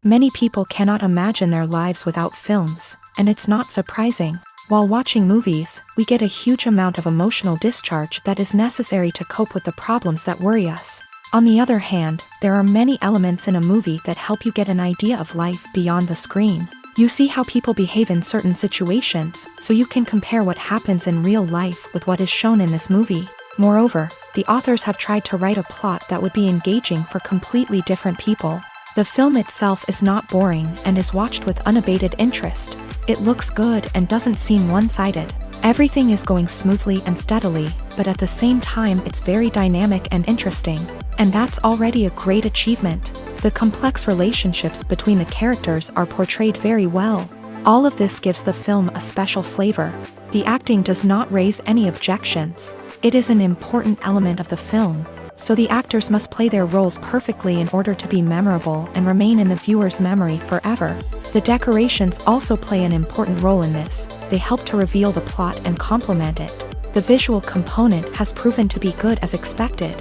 Many people cannot imagine their lives without films, and it's not surprising. While watching movies, we get a huge amount of emotional discharge that is necessary to cope with the problems that worry us. On the other hand, there are many elements in a movie that help you get an idea of life beyond the screen. You see how people behave in certain situations, so you can compare what happens in real life with what is shown in this movie. Moreover, the authors have tried to write a plot that would be engaging for completely different people. The film itself is not boring and is watched with unabated interest. It looks good and doesn't seem one-sided. Everything is going smoothly and steadily, but at the same time it's very dynamic and interesting. And that's already a great achievement. The complex relationships between the characters are portrayed very well. All of this gives the film a special flavor. The acting does not raise any objections. It is an important element of the film, so the actors must play their roles perfectly in order to be memorable and remain in the viewer's memory forever. The decorations also play an important role in this. They help to reveal the plot and complement it. The visual component has proven to be good as expected.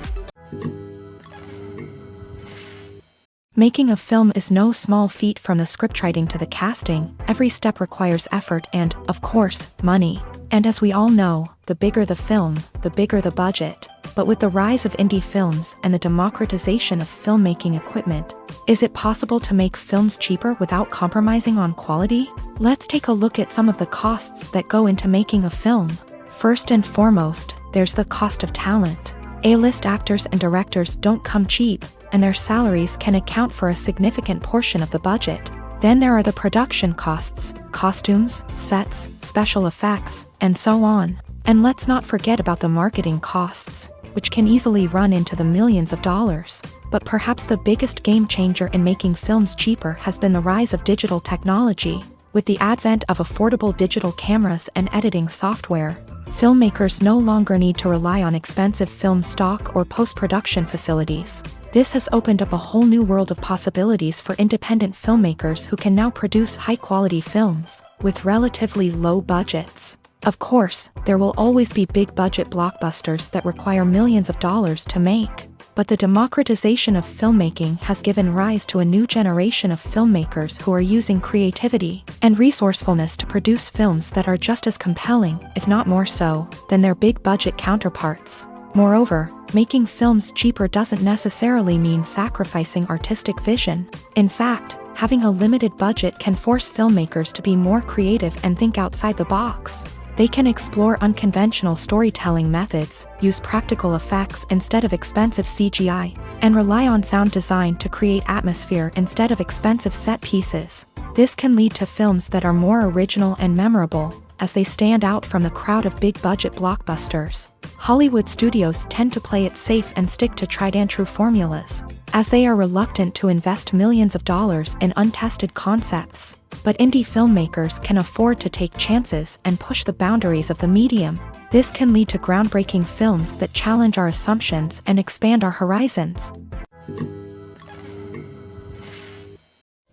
Making a film is no small feat, from the scriptwriting to the casting. Every step requires effort and, of course, money. And as we all know, the bigger the film, the bigger the budget. But with the rise of indie films and the democratization of filmmaking equipment, is it possible to make films cheaper without compromising on quality? Let's take a look at some of the costs that go into making a film. First and foremost, there's the cost of talent. A-list actors and directors don't come cheap, and their salaries can account for a significant portion of the budget. Then there are the production costs, costumes, sets, special effects, and so on. And let's not forget about the marketing costs, which can easily run into the millions of dollars. But perhaps the biggest game changer in making films cheaper has been the rise of digital technology. With the advent of affordable digital cameras and editing software, filmmakers no longer need to rely on expensive film stock or post-production facilities. This has opened up a whole new world of possibilities for independent filmmakers who can now produce high-quality films with relatively low budgets. Of course, there will always be big-budget blockbusters that require millions of dollars to make. But the democratization of filmmaking has given rise to a new generation of filmmakers who are using creativity and resourcefulness to produce films that are just as compelling, if not more so, than their big-budget counterparts. Moreover, making films cheaper doesn't necessarily mean sacrificing artistic vision. In fact, having a limited budget can force filmmakers to be more creative and think outside the box. They can explore unconventional storytelling methods, use practical effects instead of expensive CGI, and rely on sound design to create atmosphere instead of expensive set pieces. This can lead to films that are more original and memorable, as they stand out from the crowd of big-budget blockbusters. Hollywood studios tend to play it safe and stick to tried-and-true formulas, as they are reluctant to invest millions of dollars in untested concepts. But indie filmmakers can afford to take chances and push the boundaries of the medium. This can lead to groundbreaking films that challenge our assumptions and expand our horizons.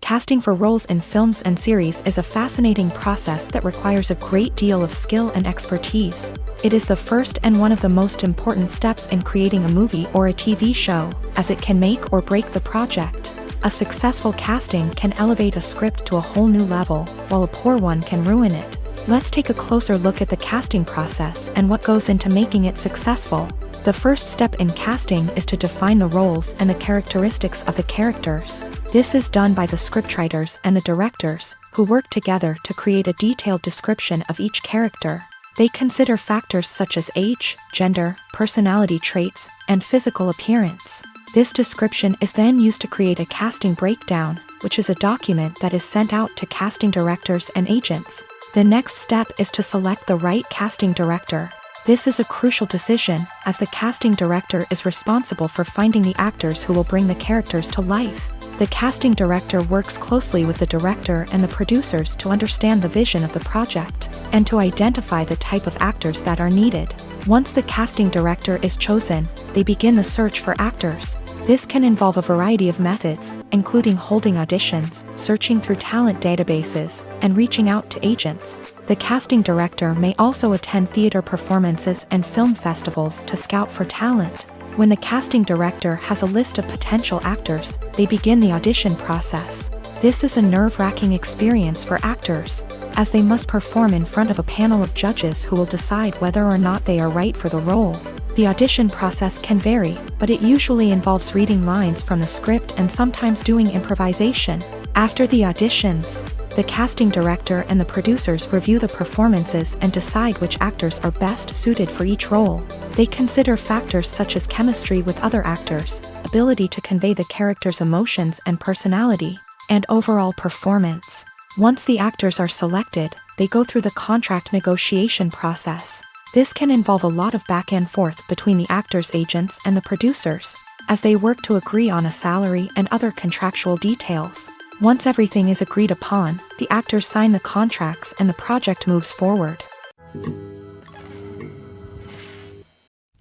Casting for roles in films and series is a fascinating process that requires a great deal of skill and expertise. It is the first and one of the most important steps in creating a movie or a TV show, as it can make or break the project. A successful casting can elevate a script to a whole new level, while a poor one can ruin it. Let's take a closer look at the casting process and what goes into making it successful. The first step in casting is to define the roles and the characteristics of the characters. This is done by the scriptwriters and the directors, who work together to create a detailed description of each character. They consider factors such as age, gender, personality traits, and physical appearance. This description is then used to create a casting breakdown, which is a document that is sent out to casting directors and agents. The next step is to select the right casting director. This is a crucial decision, as the casting director is responsible for finding the actors who will bring the characters to life. The casting director works closely with the director and the producers to understand the vision of the project, and to identify the type of actors that are needed. Once the casting director is chosen, they begin the search for actors. This can involve a variety of methods, including holding auditions, searching through talent databases, and reaching out to agents. The casting director may also attend theater performances and film festivals to scout for talent. When the casting director has a list of potential actors, they begin the audition process. This is a nerve-wracking experience for actors, as they must perform in front of a panel of judges who will decide whether or not they are right for the role. The audition process can vary, but it usually involves reading lines from the script and sometimes doing improvisation. After the auditions, the casting director and the producers review the performances and decide which actors are best suited for each role. They consider factors such as chemistry with other actors, ability to convey the character's emotions and personality, and overall performance. Once the actors are selected, they go through the contract negotiation process. This can involve a lot of back and forth between the actors' agents and the producers, as they work to agree on a salary and other contractual details. Once everything is agreed upon, the actors sign the contracts and the project moves forward.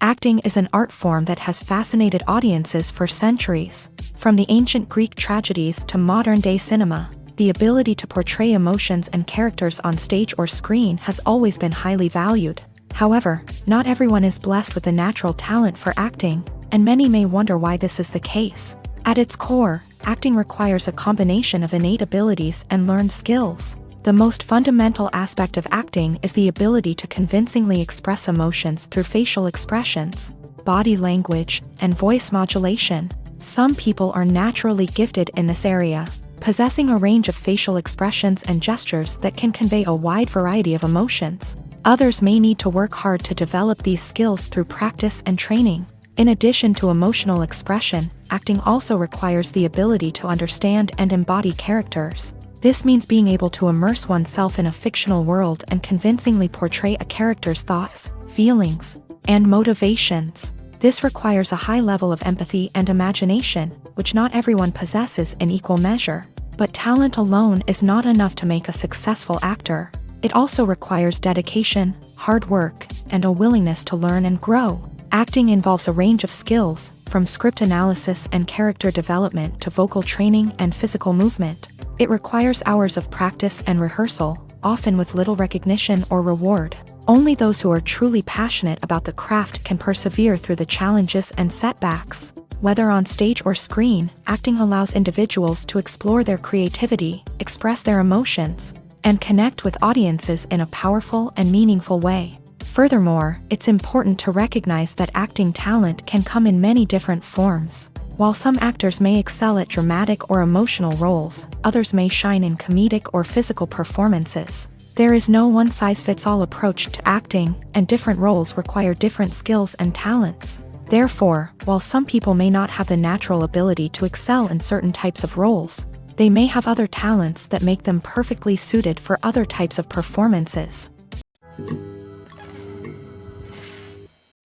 Acting is an art form that has fascinated audiences for centuries. From the ancient Greek tragedies to modern-day cinema, the ability to portray emotions and characters on stage or screen has always been highly valued. However, not everyone is blessed with a natural talent for acting, and many may wonder why this is the case. At its core, acting requires a combination of innate abilities and learned skills. The most fundamental aspect of acting is the ability to convincingly express emotions through facial expressions, body language, and voice modulation. Some people are naturally gifted in this area, possessing a range of facial expressions and gestures that can convey a wide variety of emotions. Others may need to work hard to develop these skills through practice and training. In addition to emotional expression, acting also requires the ability to understand and embody characters. This means being able to immerse oneself in a fictional world and convincingly portray a character's thoughts, feelings, and motivations. This requires a high level of empathy and imagination, which not everyone possesses in equal measure. But talent alone is not enough to make a successful actor. It also requires dedication, hard work, and a willingness to learn and grow. Acting involves a range of skills, from script analysis and character development to vocal training and physical movement. It requires hours of practice and rehearsal, often with little recognition or reward. Only those who are truly passionate about the craft can persevere through the challenges and setbacks. Whether on stage or screen, acting allows individuals to explore their creativity, express their emotions, and connect with audiences in a powerful and meaningful way. Furthermore, it's important to recognize that acting talent can come in many different forms. While some actors may excel at dramatic or emotional roles, others may shine in comedic or physical performances. There is no one-size-fits-all approach to acting, and different roles require different skills and talents. Therefore, while some people may not have the natural ability to excel in certain types of roles, they may have other talents that make them perfectly suited for other types of performances.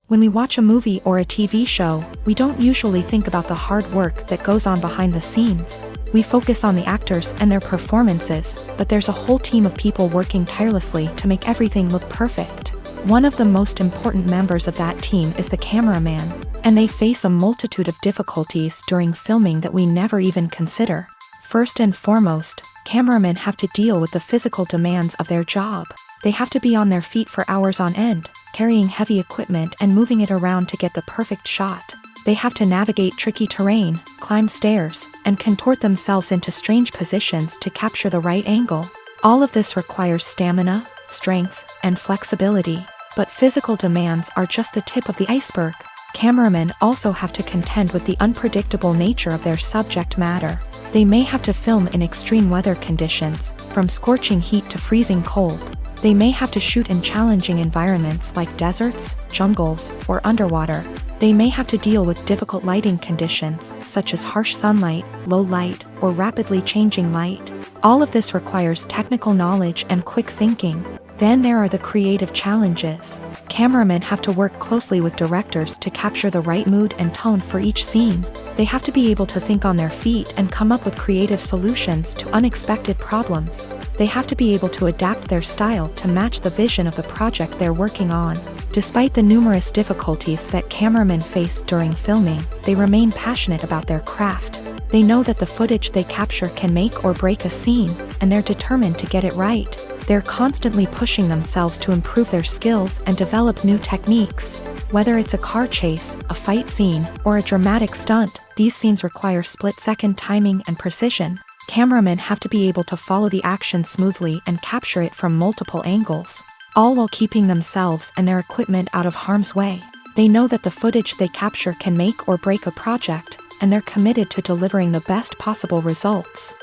When we watch a movie or a TV show, we don't usually think about the hard work that goes on behind the scenes. We focus on the actors and their performances, but there's a whole team of people working tirelessly to make everything look perfect. One of the most important members of that team is the cameraman, and they face a multitude of difficulties during filming that we never even consider. First and foremost, cameramen have to deal with the physical demands of their job. They have to be on their feet for hours on end, carrying heavy equipment and moving it around to get the perfect shot. They have to navigate tricky terrain, climb stairs, and contort themselves into strange positions to capture the right angle. All of this requires stamina, strength, and flexibility. But physical demands are just the tip of the iceberg. Cameramen also have to contend with the unpredictable nature of their subject matter. They may have to film in extreme weather conditions, from scorching heat to freezing cold. They may have to shoot in challenging environments like deserts, jungles, or underwater. They may have to deal with difficult lighting conditions, such as harsh sunlight, low light, or rapidly changing light. All of this requires technical knowledge and quick thinking. Then there are the creative challenges. Cameramen have to work closely with directors to capture the right mood and tone for each scene. They have to be able to think on their feet and come up with creative solutions to unexpected problems. They have to be able to adapt their style to match the vision of the project they're working on. Despite the numerous difficulties that cameramen face during filming, they remain passionate about their craft. They know that the footage they capture can make or break a scene, and they're determined to get it right. They're constantly pushing themselves to improve their skills and develop new techniques. Whether it's a car chase, a fight scene, or a dramatic stunt, these scenes require split-second timing and precision. Cameramen have to be able to follow the action smoothly and capture it from multiple angles, all while keeping themselves and their equipment out of harm's way. They know that the footage they capture can make or break a project, and they're committed to delivering the best possible results.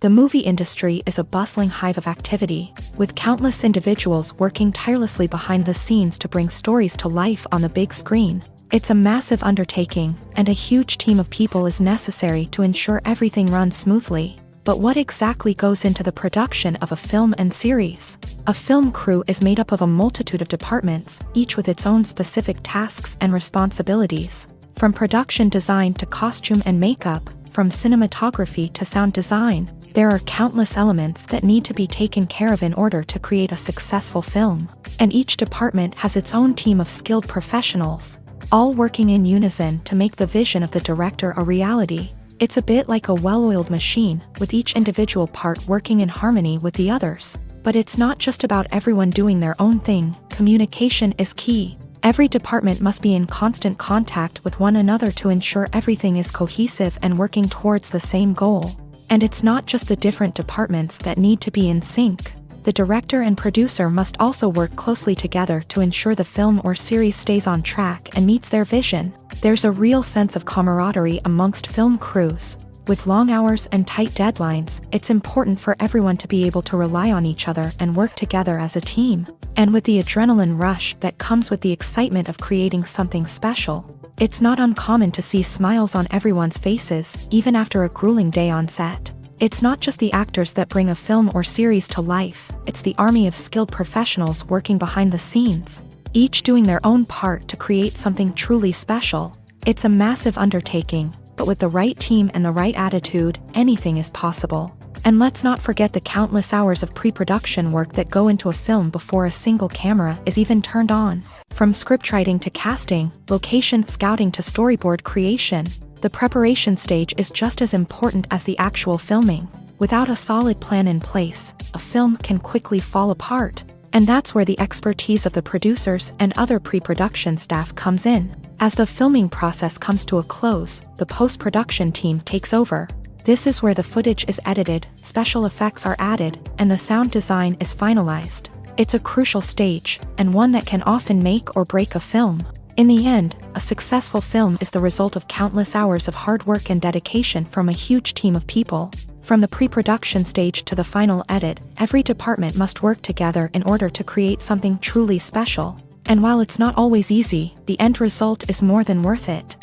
The movie industry is a bustling hive of activity, with countless individuals working tirelessly behind the scenes to bring stories to life on the big screen. It's a massive undertaking, and a huge team of people is necessary to ensure everything runs smoothly. But what exactly goes into the production of a film and series? A film crew is made up of a multitude of departments, each with its own specific tasks and responsibilities. From production design to costume and makeup, from cinematography to sound design, there are countless elements that need to be taken care of in order to create a successful film. And each department has its own team of skilled professionals, all working in unison to make the vision of the director a reality. It's a bit like a well-oiled machine, with each individual part working in harmony with the others. But it's not just about everyone doing their own thing. Communication is key. Every department must be in constant contact with one another to ensure everything is cohesive and working towards the same goal. And it's not just the different departments that need to be in sync. The director and producer must also work closely together to ensure the film or series stays on track and meets their vision. There's a real sense of camaraderie amongst film crews. With long hours and tight deadlines, it's important for everyone to be able to rely on each other and work together as a team. And with the adrenaline rush that comes with the excitement of creating something special, it's not uncommon to see smiles on everyone's faces, even after a grueling day on set. It's not just the actors that bring a film or series to life, it's the army of skilled professionals working behind the scenes, each doing their own part to create something truly special. It's a massive undertaking, but with the right team and the right attitude, anything is possible. And let's not forget the countless hours of pre-production work that go into a film before a single camera is even turned on. From scriptwriting to casting, location scouting to storyboard creation, the preparation stage is just as important as the actual filming. Without a solid plan in place, a film can quickly fall apart. And that's where the expertise of the producers and other pre-production staff comes in. As the filming process comes to a close, the post-production team takes over. This is where the footage is edited, special effects are added, and the sound design is finalized. It's a crucial stage, and one that can often make or break a film. In the end, a successful film is the result of countless hours of hard work and dedication from a huge team of people. From the pre-production stage to the final edit, every department must work together in order to create something truly special. And while it's not always easy, the end result is more than worth it.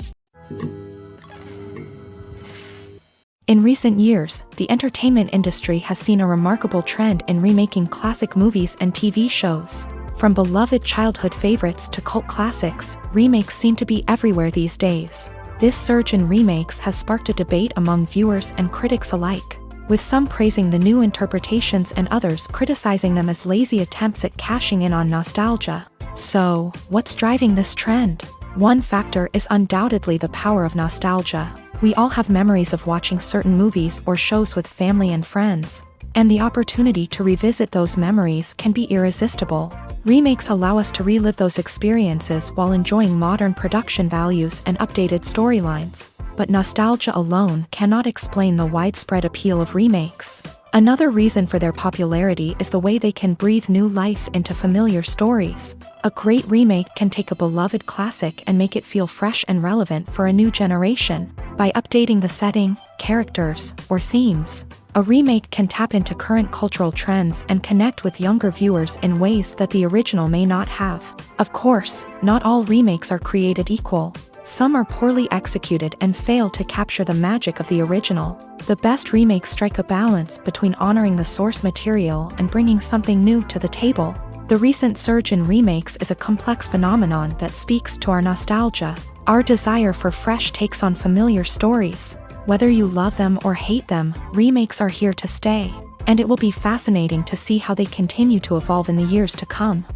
In recent years, the entertainment industry has seen a remarkable trend in remaking classic movies and TV shows. From beloved childhood favorites to cult classics, remakes seem to be everywhere these days. This surge in remakes has sparked a debate among viewers and critics alike, with some praising the new interpretations and others criticizing them as lazy attempts at cashing in on nostalgia. So, what's driving this trend? One factor is undoubtedly the power of nostalgia. We all have memories of watching certain movies or shows with family and friends, and the opportunity to revisit those memories can be irresistible. Remakes allow us to relive those experiences while enjoying modern production values and updated storylines. But nostalgia alone cannot explain the widespread appeal of remakes. Another reason for their popularity is the way they can breathe new life into familiar stories. A great remake can take a beloved classic and make it feel fresh and relevant for a new generation. By updating the setting, characters, or themes, a remake can tap into current cultural trends and connect with younger viewers in ways that the original may not have. Of course, not all remakes are created equal. Some are poorly executed and fail to capture the magic of the original. The best remakes strike a balance between honoring the source material and bringing something new to the table. The recent surge in remakes is a complex phenomenon that speaks to our nostalgia, our desire for fresh takes on familiar stories. Whether you love them or hate them, remakes are here to stay, and it will be fascinating to see how they continue to evolve in the years to come.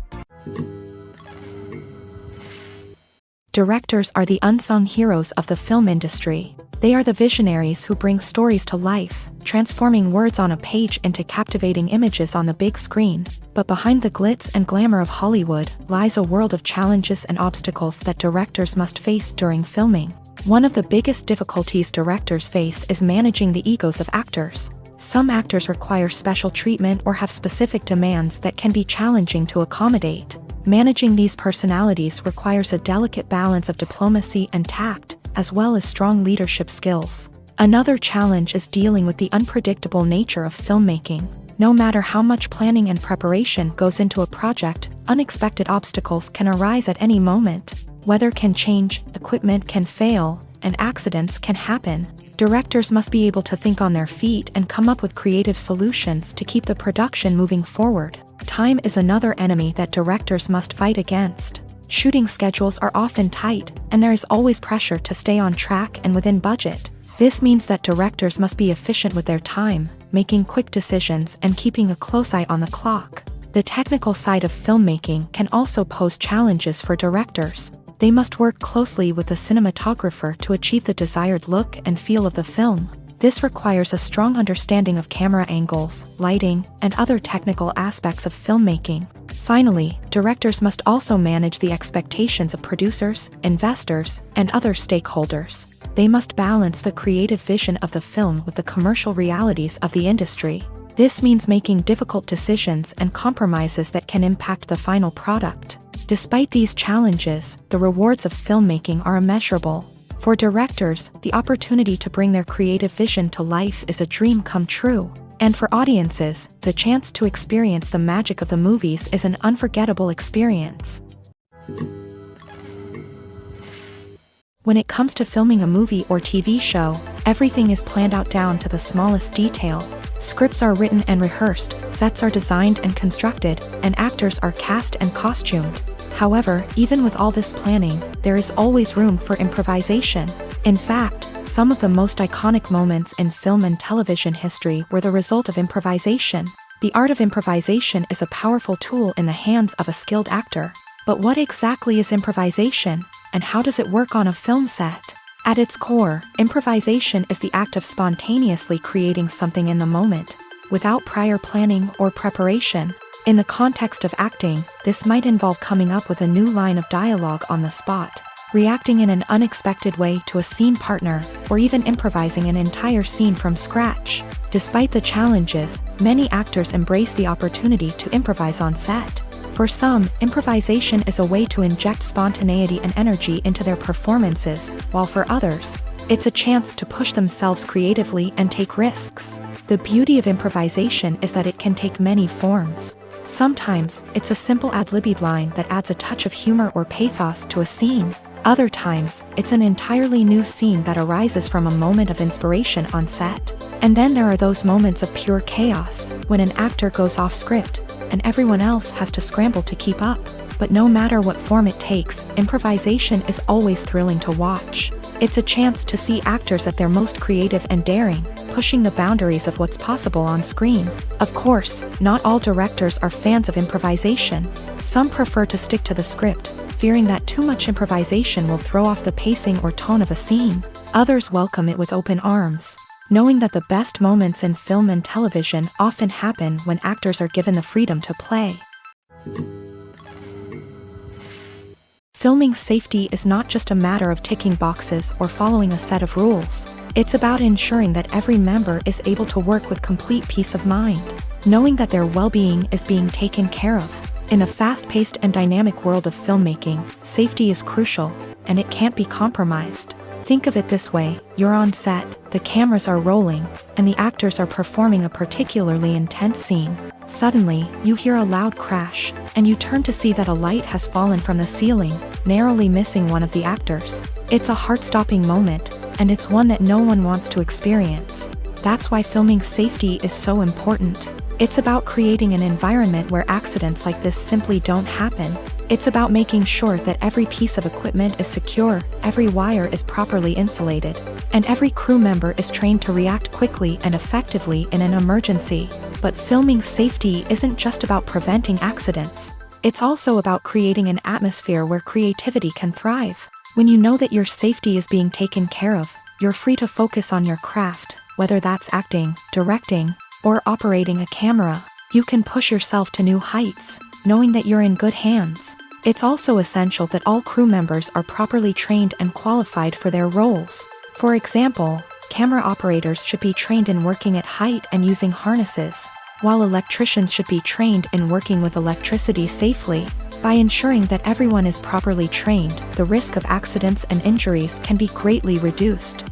Directors are the unsung heroes of the film industry. They are the visionaries who bring stories to life, transforming words on a page into captivating images on the big screen. But behind the glitz and glamour of Hollywood lies a world of challenges and obstacles that directors must face during filming. One of the biggest difficulties directors face is managing the egos of actors. Some actors require special treatment or have specific demands that can be challenging to accommodate. Managing these personalities requires a delicate balance of diplomacy and tact, as well as strong leadership skills. Another challenge is dealing with the unpredictable nature of filmmaking. No matter how much planning and preparation goes into a project, unexpected obstacles can arise at any moment. Weather can change, equipment can fail, and accidents can happen. Directors must be able to think on their feet and come up with creative solutions to keep the production moving forward. Time is another enemy that directors must fight against. Shooting schedules are often tight, and there is always pressure to stay on track and within budget. This means that directors must be efficient with their time, making quick decisions and keeping a close eye on the clock. The technical side of filmmaking can also pose challenges for directors. They must work closely with the cinematographer to achieve the desired look and feel of the film. This requires a strong understanding of camera angles, lighting, and other technical aspects of filmmaking. Finally, directors must also manage the expectations of producers, investors, and other stakeholders. They must balance the creative vision of the film with the commercial realities of the industry. This means making difficult decisions and compromises that can impact the final product. Despite these challenges, the rewards of filmmaking are immeasurable. For directors, the opportunity to bring their creative vision to life is a dream come true. And for audiences, the chance to experience the magic of the movies is an unforgettable experience. When it comes to filming a movie or TV show, everything is planned out down to the smallest detail. Scripts are written and rehearsed, sets are designed and constructed, and actors are cast and costumed. However, even with all this planning, there is always room for improvisation. In fact, some of the most iconic moments in film and television history were the result of improvisation. The art of improvisation is a powerful tool in the hands of a skilled actor. But what exactly is improvisation, and how does it work on a film set? At its core, improvisation is the act of spontaneously creating something in the moment, without prior planning or preparation. In the context of acting, this might involve coming up with a new line of dialogue on the spot, reacting in an unexpected way to a scene partner, or even improvising an entire scene from scratch. Despite the challenges, many actors embrace the opportunity to improvise on set. For some, improvisation is a way to inject spontaneity and energy into their performances, while for others, it's a chance to push themselves creatively and take risks. The beauty of improvisation is that it can take many forms. Sometimes, it's a simple ad-libbed line that adds a touch of humor or pathos to a scene. Other times, it's an entirely new scene that arises from a moment of inspiration on set. And then there are those moments of pure chaos, when an actor goes off script, and everyone else has to scramble to keep up. But no matter what form it takes, improvisation is always thrilling to watch. It's a chance to see actors at their most creative and daring, pushing the boundaries of what's possible on screen. Of course, not all directors are fans of improvisation. Some prefer to stick to the script, fearing that too much improvisation will throw off the pacing or tone of a scene. Others welcome it with open arms, knowing that the best moments in film and television often happen when actors are given the freedom to play. Filming safety is not just a matter of ticking boxes or following a set of rules. It's about ensuring that every member is able to work with complete peace of mind, knowing that their well-being is being taken care of. In the fast-paced and dynamic world of filmmaking, safety is crucial, and it can't be compromised. Think of it this way: you're on set, the cameras are rolling, and the actors are performing a particularly intense scene. Suddenly, you hear a loud crash, and you turn to see that a light has fallen from the ceiling, narrowly missing one of the actors. It's a heart-stopping moment, and it's one that no one wants to experience. That's why filming safety is so important. It's about creating an environment where accidents like this simply don't happen. It's about making sure that every piece of equipment is secure, every wire is properly insulated, and every crew member is trained to react quickly and effectively in an emergency. But filming safety isn't just about preventing accidents. It's also about creating an atmosphere where creativity can thrive. When you know that your safety is being taken care of, you're free to focus on your craft, whether that's acting, directing, or operating a camera. You can push yourself to new heights, knowing that you're in good hands. It's also essential that all crew members are properly trained and qualified for their roles. For example, camera operators should be trained in working at height and using harnesses, while electricians should be trained in working with electricity safely. By ensuring that everyone is properly trained, the risk of accidents and injuries can be greatly reduced.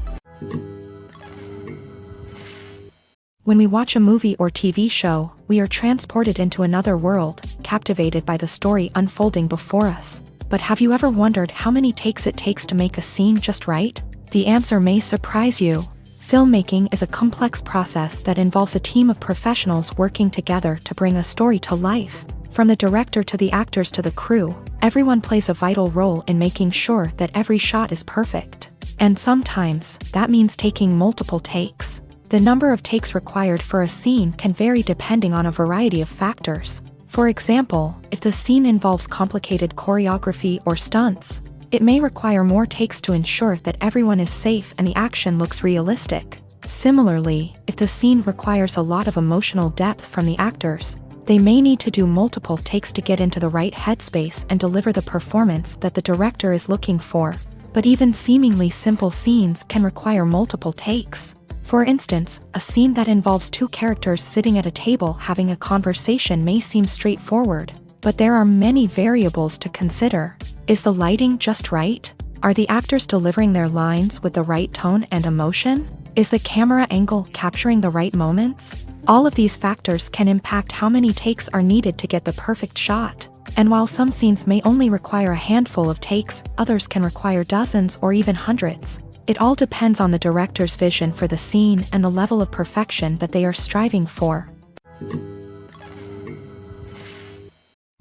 When we watch a movie or TV show, we are transported into another world, captivated by the story unfolding before us. But have you ever wondered how many takes it takes to make a scene just right? The answer may surprise you. Filmmaking is a complex process that involves a team of professionals working together to bring a story to life. From the director to the actors to the crew, everyone plays a vital role in making sure that every shot is perfect. And sometimes, that means taking multiple takes. The number of takes required for a scene can vary depending on a variety of factors. For example, if the scene involves complicated choreography or stunts, it may require more takes to ensure that everyone is safe and the action looks realistic. Similarly, if the scene requires a lot of emotional depth from the actors, they may need to do multiple takes to get into the right headspace and deliver the performance that the director is looking for. But even seemingly simple scenes can require multiple takes. For instance, a scene that involves two characters sitting at a table having a conversation may seem straightforward, but there are many variables to consider. Is the lighting just right? Are the actors delivering their lines with the right tone and emotion? Is the camera angle capturing the right moments? All of these factors can impact how many takes are needed to get the perfect shot. And while some scenes may only require a handful of takes, others can require dozens or even hundreds. It all depends on the director's vision for the scene and the level of perfection that they are striving for.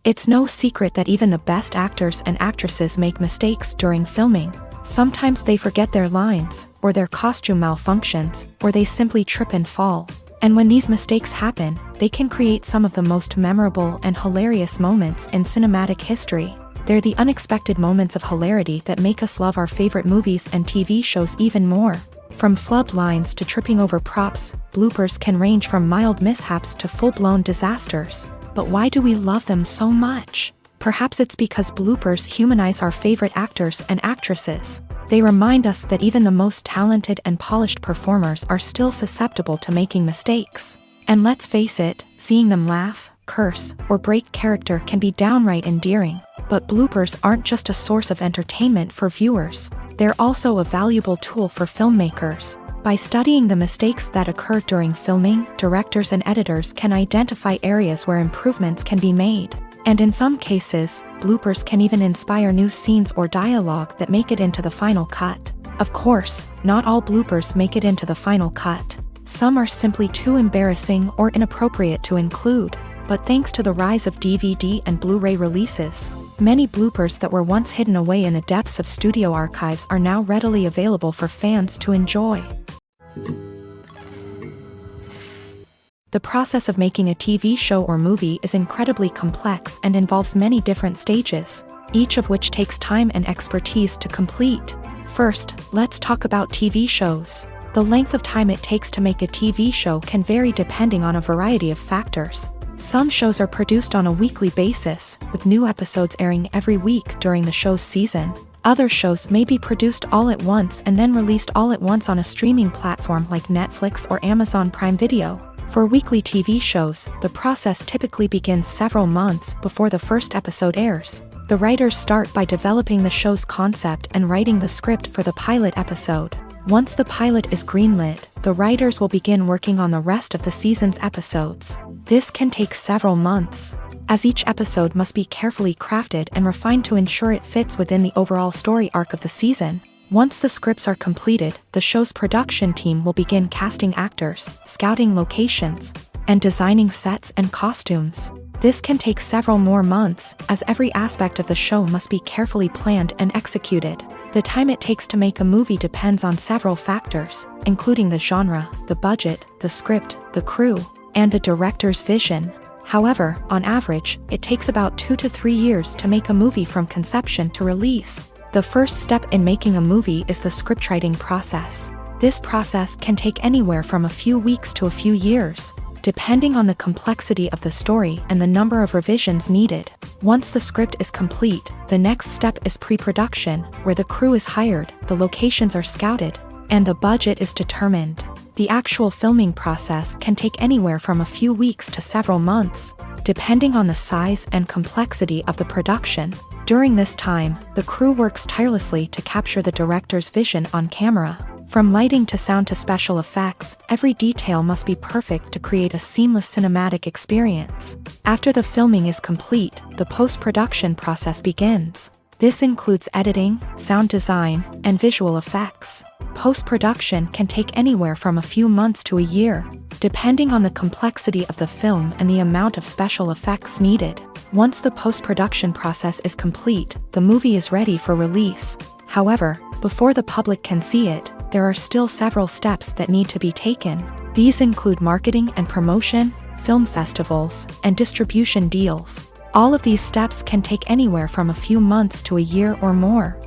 It's no secret that even the best actors and actresses make mistakes during filming. Sometimes they forget their lines, or their costume malfunctions, or they simply trip and fall. And when these mistakes happen, they can create some of the most memorable and hilarious moments in cinematic history. They're the unexpected moments of hilarity that make us love our favorite movies and TV shows even more. From flubbed lines to tripping over props, bloopers can range from mild mishaps to full-blown disasters. But why do we love them so much? Perhaps it's because bloopers humanize our favorite actors and actresses. They remind us that even the most talented and polished performers are still susceptible to making mistakes. And let's face it, seeing them laugh, curse, or break character can be downright endearing. But bloopers aren't just a source of entertainment for viewers. They're also a valuable tool for filmmakers. By studying the mistakes that occur during filming, directors and editors can identify areas where improvements can be made. And in some cases, bloopers can even inspire new scenes or dialogue that make it into the final cut. Of course, not all bloopers make it into the final cut. Some are simply too embarrassing or inappropriate to include. But thanks to the rise of DVD and Blu-ray releases, many bloopers that were once hidden away in the depths of studio archives are now readily available for fans to enjoy. The process of making a TV show or movie is incredibly complex and involves many different stages, each of which takes time and expertise to complete. First, let's talk about TV shows. The length of time it takes to make a TV show can vary depending on a variety of factors. Some shows are produced on a weekly basis, with new episodes airing every week during the show's season. Other shows may be produced all at once and then released all at once on a streaming platform like Netflix or Amazon Prime Video. For weekly TV shows, the process typically begins several months before the first episode airs. The writers start by developing the show's concept and writing the script for the pilot episode. Once the pilot is greenlit, the writers will begin working on the rest of the season's episodes. This can take several months, as each episode must be carefully crafted and refined to ensure it fits within the overall story arc of the season. Once the scripts are completed, the show's production team will begin casting actors, scouting locations, and designing sets and costumes. This can take several more months, as every aspect of the show must be carefully planned and executed. The time it takes to make a movie depends on several factors, including the genre, the budget, the script, the crew, and the director's vision. However, on average, it takes about 2 to 3 years to make a movie from conception to release. The first step in making a movie is the scriptwriting process. This process can take anywhere from a few weeks to a few years, depending on the complexity of the story and the number of revisions needed. Once the script is complete, the next step is pre-production, where the crew is hired, the locations are scouted, and the budget is determined. The actual filming process can take anywhere from a few weeks to several months, depending on the size and complexity of the production. During this time, the crew works tirelessly to capture the director's vision on camera. From lighting to sound to special effects, every detail must be perfect to create a seamless cinematic experience. After the filming is complete, the post-production process begins. This includes editing, sound design, and visual effects. Post-production can take anywhere from a few months to a year, depending on the complexity of the film and the amount of special effects needed. Once the post-production process is complete, the movie is ready for release. However, before the public can see it, there are still several steps that need to be taken. These include marketing and promotion, film festivals, and distribution deals. All of these steps can take anywhere from a few months to a year or more.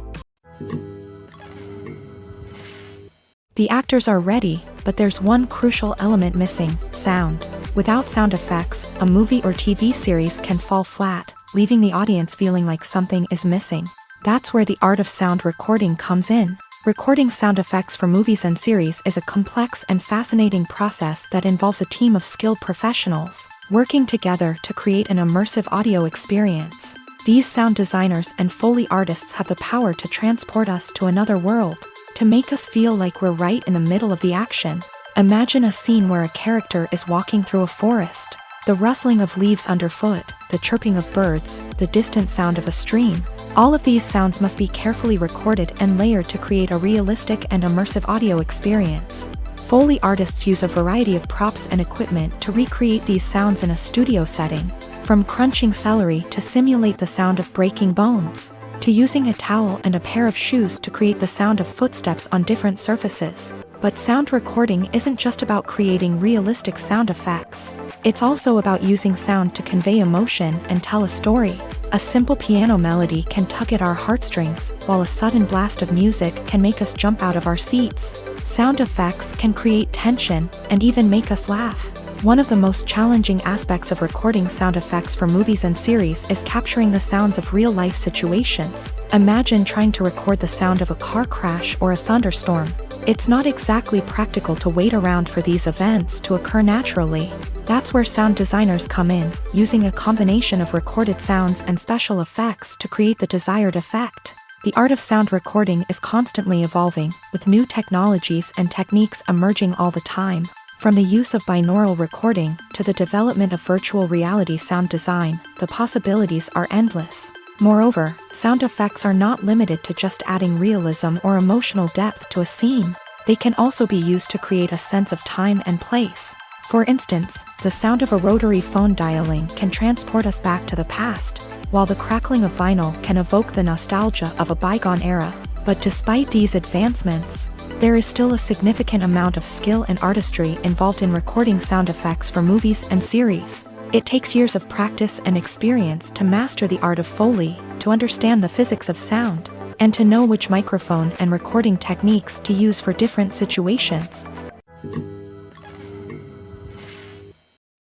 The actors are ready, but there's one crucial element missing: sound. Without sound effects, a movie or TV series can fall flat, leaving the audience feeling like something is missing. That's where the art of sound recording comes in. Recording sound effects for movies and series is a complex and fascinating process that involves a team of skilled professionals working together to create an immersive audio experience. These sound designers and Foley artists have the power to transport us to another world, to make us feel like we're right in the middle of the action. Imagine a scene where a character is walking through a forest. The rustling of leaves underfoot, the chirping of birds, the distant sound of a stream. All of these sounds must be carefully recorded and layered to create a realistic and immersive audio experience. Foley artists use a variety of props and equipment to recreate these sounds in a studio setting, from crunching celery to simulate the sound of breaking bones, to using a towel and a pair of shoes to create the sound of footsteps on different surfaces. But sound recording isn't just about creating realistic sound effects. It's also about using sound to convey emotion and tell a story. A simple piano melody can tug at our heartstrings, while a sudden blast of music can make us jump out of our seats. Sound effects can create tension and even make us laugh. One of the most challenging aspects of recording sound effects for movies and series is capturing the sounds of real-life situations. Imagine trying to record the sound of a car crash or a thunderstorm. It's not exactly practical to wait around for these events to occur naturally. That's where sound designers come in, using a combination of recorded sounds and special effects to create the desired effect. The art of sound recording is constantly evolving, with new technologies and techniques emerging all the time. From the use of binaural recording to the development of virtual reality sound design, the possibilities are endless. Moreover, sound effects are not limited to just adding realism or emotional depth to a scene. They can also be used to create a sense of time and place. For instance, the sound of a rotary phone dialing can transport us back to the past, while the crackling of vinyl can evoke the nostalgia of a bygone era. But despite these advancements, there is still a significant amount of skill and artistry involved in recording sound effects for movies and series. It takes years of practice and experience to master the art of Foley, to understand the physics of sound, and to know which microphone and recording techniques to use for different situations.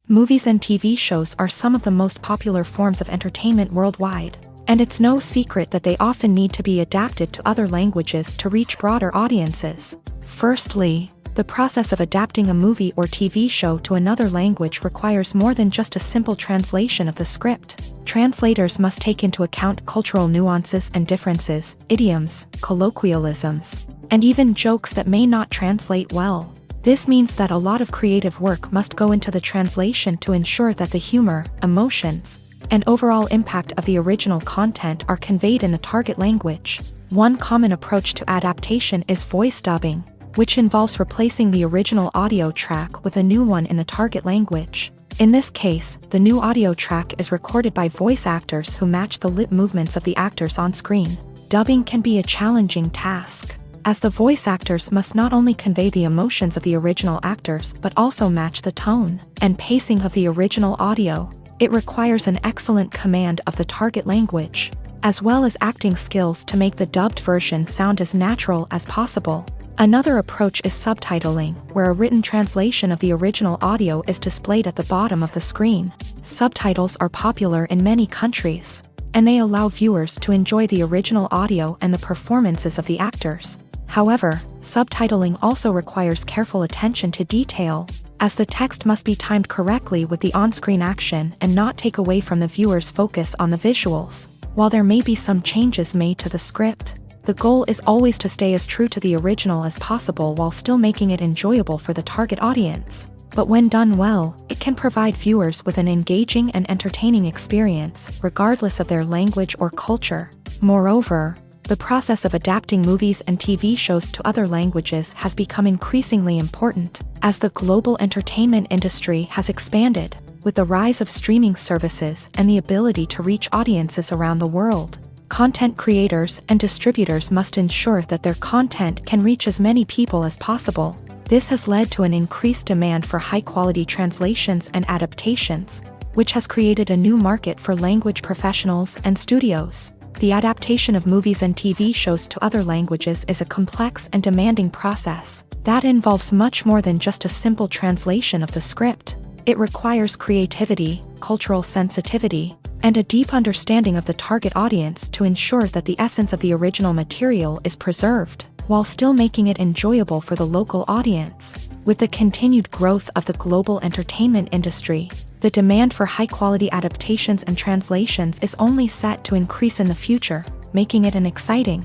Movies and TV shows are some of the most popular forms of entertainment worldwide, and it's no secret that they often need to be adapted to other languages to reach broader audiences. Firstly, the process of adapting a movie or TV show to another language requires more than just a simple translation of the script. Translators must take into account cultural nuances and differences, idioms, colloquialisms, and even jokes that may not translate well. This means that a lot of creative work must go into the translation to ensure that the humor, emotions, and overall impact of the original content are conveyed in the target language. One common approach to adaptation is voice dubbing, which involves replacing the original audio track with a new one in the target language. In this case, the new audio track is recorded by voice actors who match the lip movements of the actors on screen. Dubbing can be a challenging task, as the voice actors must not only convey the emotions of the original actors but also match the tone and pacing of the original audio. It requires an excellent command of the target language, as well as acting skills to make the dubbed version sound as natural as possible. Another approach is subtitling, where a written translation of the original audio is displayed at the bottom of the screen. Subtitles are popular in many countries, and they allow viewers to enjoy the original audio and the performances of the actors. However, subtitling also requires careful attention to detail, as the text must be timed correctly with the on-screen action and not take away from the viewer's focus on the visuals. While there may be some changes made to the script, the goal is always to stay as true to the original as possible while still making it enjoyable for the target audience. But when done well, it can provide viewers with an engaging and entertaining experience, regardless of their language or culture. Moreover, the process of adapting movies and TV shows to other languages has become increasingly important, as the global entertainment industry has expanded, with the rise of streaming services and the ability to reach audiences around the world. Content creators and distributors must ensure that their content can reach as many people as possible. This has led to an increased demand for high-quality translations and adaptations, which has created a new market for language professionals and studios. The adaptation of movies and TV shows to other languages is a complex and demanding process that involves much more than just a simple translation of the script. It requires creativity, cultural sensitivity, and a deep understanding of the target audience to ensure that the essence of the original material is preserved, while still making it enjoyable for the local audience. With the continued growth of the global entertainment industry, the demand for high-quality adaptations and translations is only set to increase in the future, making it an exciting.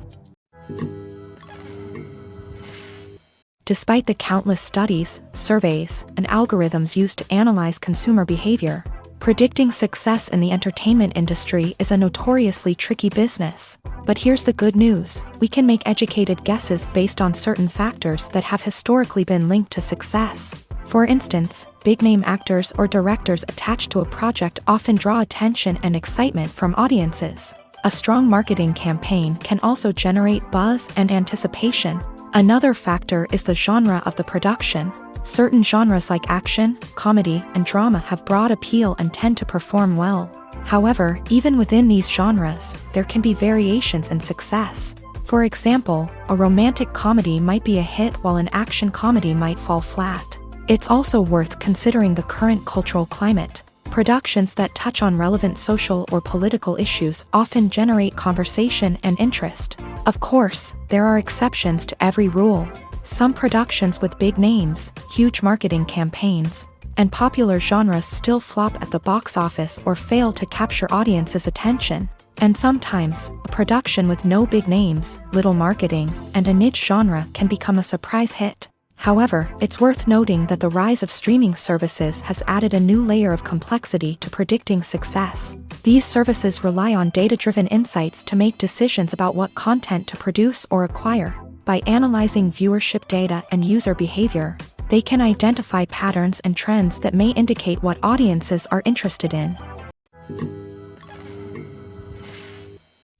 Despite the countless studies, surveys, and algorithms used to analyze consumer behavior, predicting success in the entertainment industry is a notoriously tricky business. But here's the good news: we can make educated guesses based on certain factors that have historically been linked to success. For instance, big-name actors or directors attached to a project often draw attention and excitement from audiences. A strong marketing campaign can also generate buzz and anticipation. Another factor is the genre of the production. Certain genres like action, comedy, and drama have broad appeal and tend to perform well. However, even within these genres, there can be variations in success. For example, a romantic comedy might be a hit while an action comedy might fall flat. It's also worth considering the current cultural climate. Productions that touch on relevant social or political issues often generate conversation and interest. Of course, there are exceptions to every rule. Some productions with big names, huge marketing campaigns, and popular genres still flop at the box office or fail to capture audiences' attention. And sometimes, a production with no big names, little marketing, and a niche genre can become a surprise hit. However, it's worth noting that the rise of streaming services has added a new layer of complexity to predicting success. These services rely on data-driven insights to make decisions about what content to produce or acquire. By analyzing viewership data and user behavior, they can identify patterns and trends that may indicate what audiences are interested in.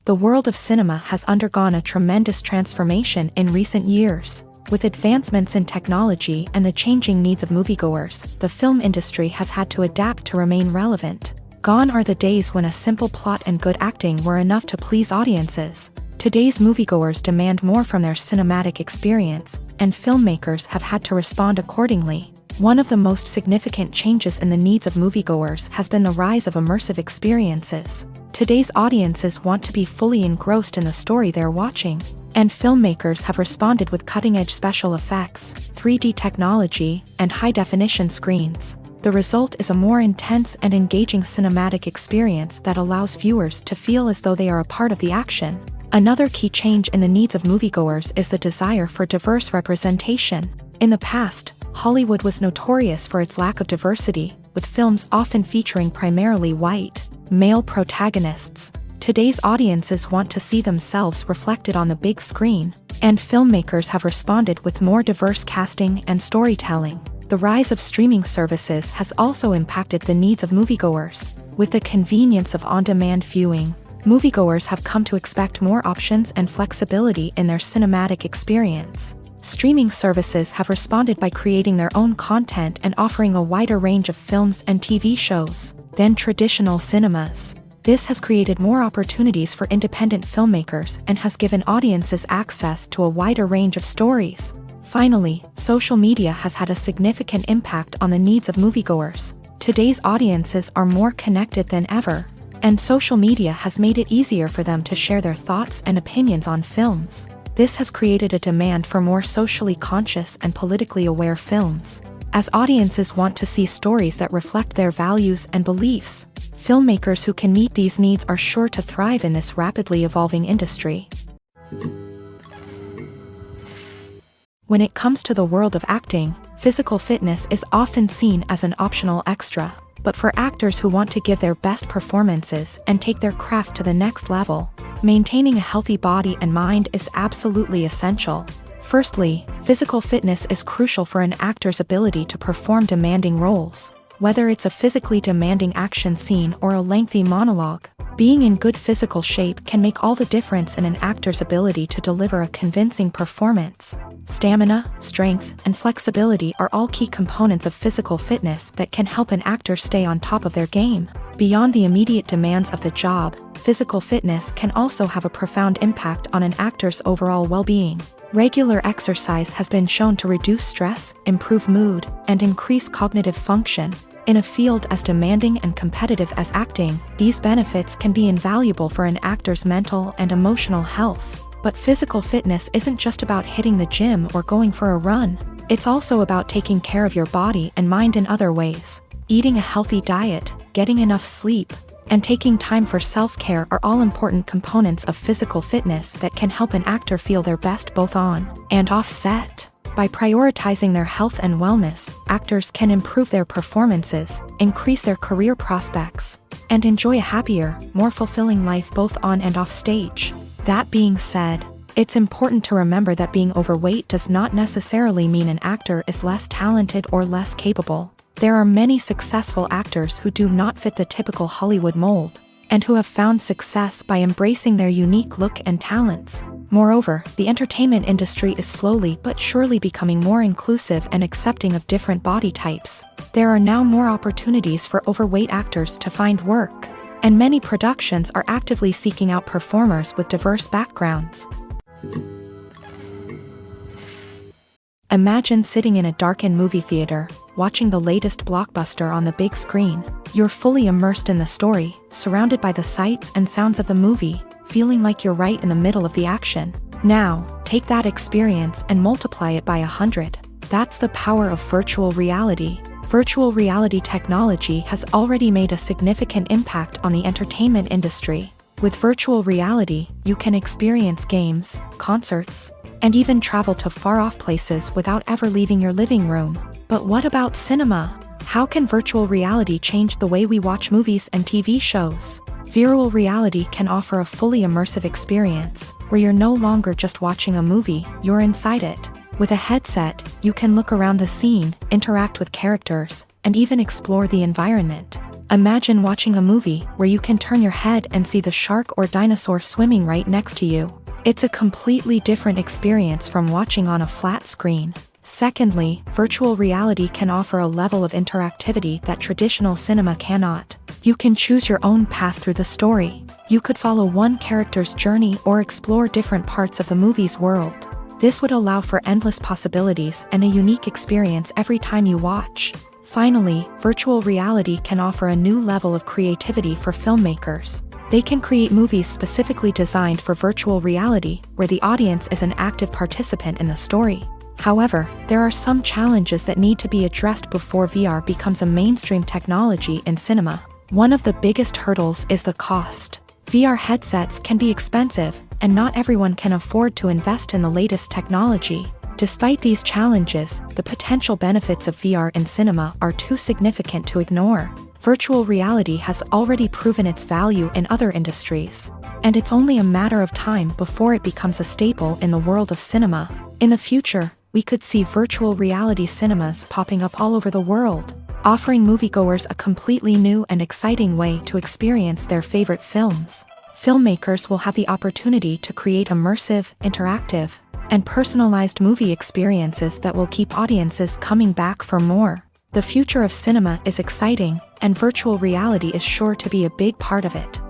The world of cinema has undergone a tremendous transformation in recent years. With advancements in technology and the changing needs of moviegoers, the film industry has had to adapt to remain relevant. Gone are the days when a simple plot and good acting were enough to please audiences. Today's moviegoers demand more from their cinematic experience, and filmmakers have had to respond accordingly. One of the most significant changes in the needs of moviegoers has been the rise of immersive experiences. Today's audiences want to be fully engrossed in the story they're watching, and filmmakers have responded with cutting-edge special effects, 3D technology, and high-definition screens. The result is a more intense and engaging cinematic experience that allows viewers to feel as though they are a part of the action. Another key change in the needs of moviegoers is the desire for diverse representation. In the past, Hollywood was notorious for its lack of diversity, with films often featuring primarily white, male protagonists. Today's audiences want to see themselves reflected on the big screen, and filmmakers have responded with more diverse casting and storytelling. The rise of streaming services has also impacted the needs of moviegoers. With the convenience of on-demand viewing, moviegoers have come to expect more options and flexibility in their cinematic experience. Streaming services have responded by creating their own content and offering a wider range of films and TV shows than traditional cinemas. This has created more opportunities for independent filmmakers and has given audiences access to a wider range of stories. Finally, social media has had a significant impact on the needs of moviegoers. Today's audiences are more connected than ever, and social media has made it easier for them to share their thoughts and opinions on films. This has created a demand for more socially conscious and politically aware films, as audiences want to see stories that reflect their values and beliefs. Filmmakers who can meet these needs are sure to thrive in this rapidly evolving industry. When it comes to the world of acting, physical fitness is often seen as an optional extra. But for actors who want to give their best performances and take their craft to the next level, maintaining a healthy body and mind is absolutely essential. Firstly, physical fitness is crucial for an actor's ability to perform demanding roles. Whether it's a physically demanding action scene or a lengthy monologue, being in good physical shape can make all the difference in an actor's ability to deliver a convincing performance. Stamina, strength, and flexibility are all key components of physical fitness that can help an actor stay on top of their game. Beyond the immediate demands of the job, physical fitness can also have a profound impact on an actor's overall well-being. Regular exercise has been shown to reduce stress, improve mood, and increase cognitive function. In a field as demanding and competitive as acting, these benefits can be invaluable for an actor's mental and emotional health. But physical fitness isn't just about hitting the gym or going for a run. It's also about taking care of your body and mind in other ways. Eating a healthy diet, getting enough sleep, and taking time for self-care are all important components of physical fitness that can help an actor feel their best both on and off set. By prioritizing their health and wellness, actors can improve their performances, increase their career prospects, and enjoy a happier, more fulfilling life both on and off stage. That being said, it's important to remember that being overweight does not necessarily mean an actor is less talented or less capable. There are many successful actors who do not fit the typical Hollywood mold, and who have found success by embracing their unique look and talents. Moreover, the entertainment industry is slowly but surely becoming more inclusive and accepting of different body types. There are now more opportunities for overweight actors to find work, and many productions are actively seeking out performers with diverse backgrounds. Imagine sitting in a darkened movie theater, watching the latest blockbuster on the big screen. You're fully immersed in the story, surrounded by the sights and sounds of the movie, feeling like you're right in the middle of the action. Now, take that experience and multiply it by 100. That's the power of virtual reality. Virtual reality technology has already made a significant impact on the entertainment industry. With virtual reality, you can experience games, concerts, and even travel to far-off places without ever leaving your living room. But what about cinema? How can virtual reality change the way we watch movies and TV shows? Virtual reality can offer a fully immersive experience, where you're no longer just watching a movie, you're inside it. With a headset, you can look around the scene, interact with characters, and even explore the environment. Imagine watching a movie where you can turn your head and see the shark or dinosaur swimming right next to you. It's a completely different experience from watching on a flat screen. Secondly, virtual reality can offer a level of interactivity that traditional cinema cannot. You can choose your own path through the story. You could follow one character's journey or explore different parts of the movie's world. This would allow for endless possibilities and a unique experience every time you watch. Finally, virtual reality can offer a new level of creativity for filmmakers. They can create movies specifically designed for virtual reality, where the audience is an active participant in the story. However, there are some challenges that need to be addressed before VR becomes a mainstream technology in cinema. One of the biggest hurdles is the cost. VR headsets can be expensive, and not everyone can afford to invest in the latest technology. Despite these challenges, the potential benefits of VR in cinema are too significant to ignore. Virtual reality has already proven its value in other industries, and it's only a matter of time before it becomes a staple in the world of cinema. In the future, we could see virtual reality cinemas popping up all over the world, offering moviegoers a completely new and exciting way to experience their favorite films. Filmmakers will have the opportunity to create immersive, interactive, and personalized movie experiences that will keep audiences coming back for more. The future of cinema is exciting, and virtual reality is sure to be a big part of it.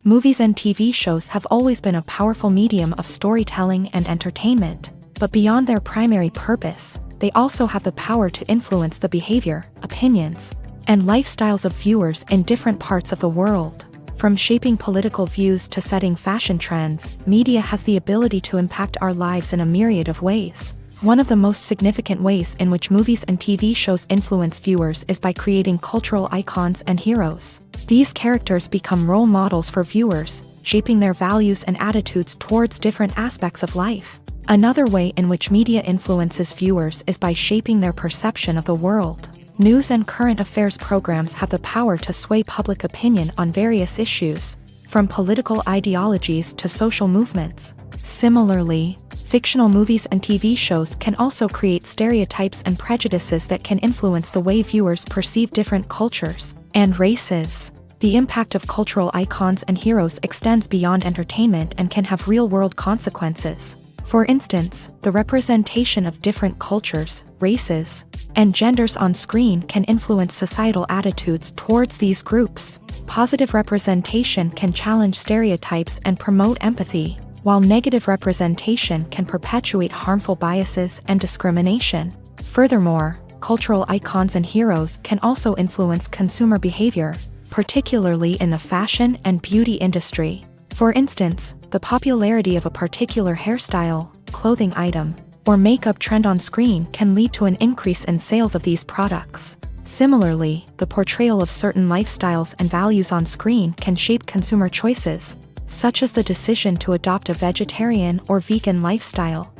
Movies and TV shows have always been a powerful medium of storytelling and entertainment, but beyond their primary purpose, they also have the power to influence the behavior, opinions, and lifestyles of viewers in different parts of the world. From shaping political views to setting fashion trends, media has the ability to impact our lives in a myriad of ways. One of the most significant ways in which movies and TV shows influence viewers is by creating cultural icons and heroes. These characters become role models for viewers, shaping their values and attitudes towards different aspects of life. Another way in which media influences viewers is by shaping their perception of the world. News and current affairs programs have the power to sway public opinion on various issues, from political ideologies to social movements. Similarly, fictional movies and TV shows can also create stereotypes and prejudices that can influence the way viewers perceive different cultures and races. The impact of cultural icons and heroes extends beyond entertainment and can have real-world consequences. For instance, the representation of different cultures, races, and genders on screen can influence societal attitudes towards these groups. Positive representation can challenge stereotypes and promote empathy, while negative representation can perpetuate harmful biases and discrimination. Furthermore, cultural icons and heroes can also influence consumer behavior, particularly in the fashion and beauty industry. For instance, the popularity of a particular hairstyle, clothing item, or makeup trend on screen can lead to an increase in sales of these products. Similarly, the portrayal of certain lifestyles and values on screen can shape consumer choices, such as the decision to adopt a vegetarian or vegan lifestyle.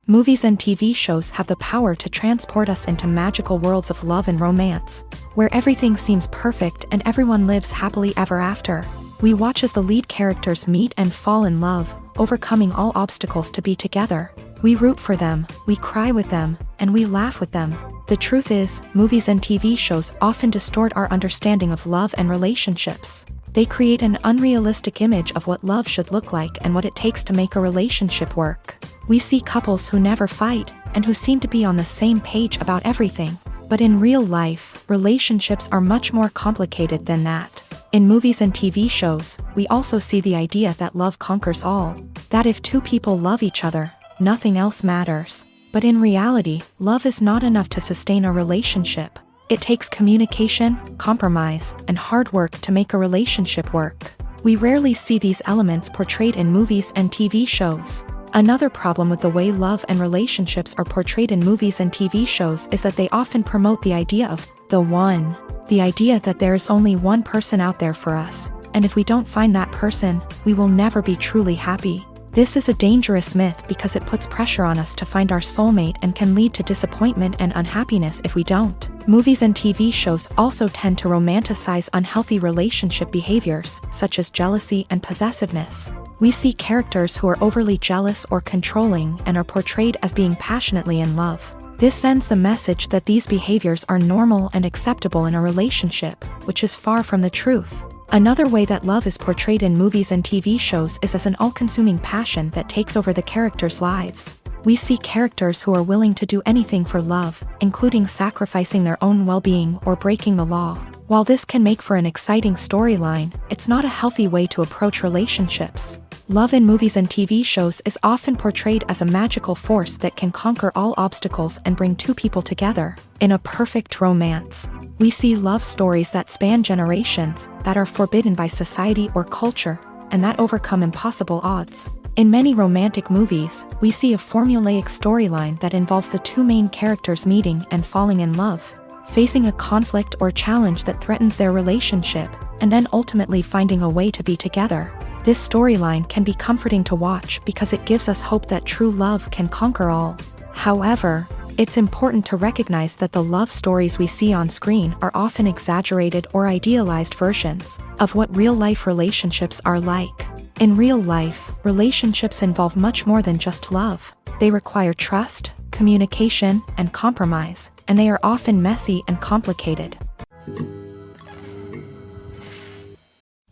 Movies and TV shows have the power to transport us into magical worlds of love and romance, where everything seems perfect and everyone lives happily ever after. We watch as the lead characters meet and fall in love, overcoming all obstacles to be together. We root for them, we cry with them, and we laugh with them. The truth is, movies and TV shows often distort our understanding of love and relationships. They create an unrealistic image of what love should look like and what it takes to make a relationship work. We see couples who never fight, and who seem to be on the same page about everything. But in real life, relationships are much more complicated than that. In movies and TV shows, we also see the idea that love conquers all. That if two people love each other, nothing else matters. But in reality, love is not enough to sustain a relationship. It takes communication, compromise, and hard work to make a relationship work. We rarely see these elements portrayed in movies and TV shows. Another problem with the way love and relationships are portrayed in movies and TV shows is that they often promote the idea of the one. The idea that there is only one person out there for us, and if we don't find that person, we will never be truly happy. This is a dangerous myth because it puts pressure on us to find our soulmate and can lead to disappointment and unhappiness if we don't. Movies and TV shows also tend to romanticize unhealthy relationship behaviors, such as jealousy and possessiveness. We see characters who are overly jealous or controlling and are portrayed as being passionately in love. This sends the message that these behaviors are normal and acceptable in a relationship, which is far from the truth. Another way that love is portrayed in movies and TV shows is as an all-consuming passion that takes over the characters' lives. We see characters who are willing to do anything for love, including sacrificing their own well-being or breaking the law. While this can make for an exciting storyline, it's not a healthy way to approach relationships. Love in movies and TV shows is often portrayed as a magical force that can conquer all obstacles and bring two people together in a perfect romance. We see love stories that span generations, that are forbidden by society or culture, and that overcome impossible odds. In many romantic movies, we see a formulaic storyline that involves the two main characters meeting and falling in love, facing a conflict or challenge that threatens their relationship, and then ultimately finding a way to be together. This storyline can be comforting to watch because it gives us hope that true love can conquer all. However, it's important to recognize that the love stories we see on screen are often exaggerated or idealized versions of what real-life relationships are like. In real life, relationships involve much more than just love. They require trust, communication, and compromise, and they are often messy and complicated.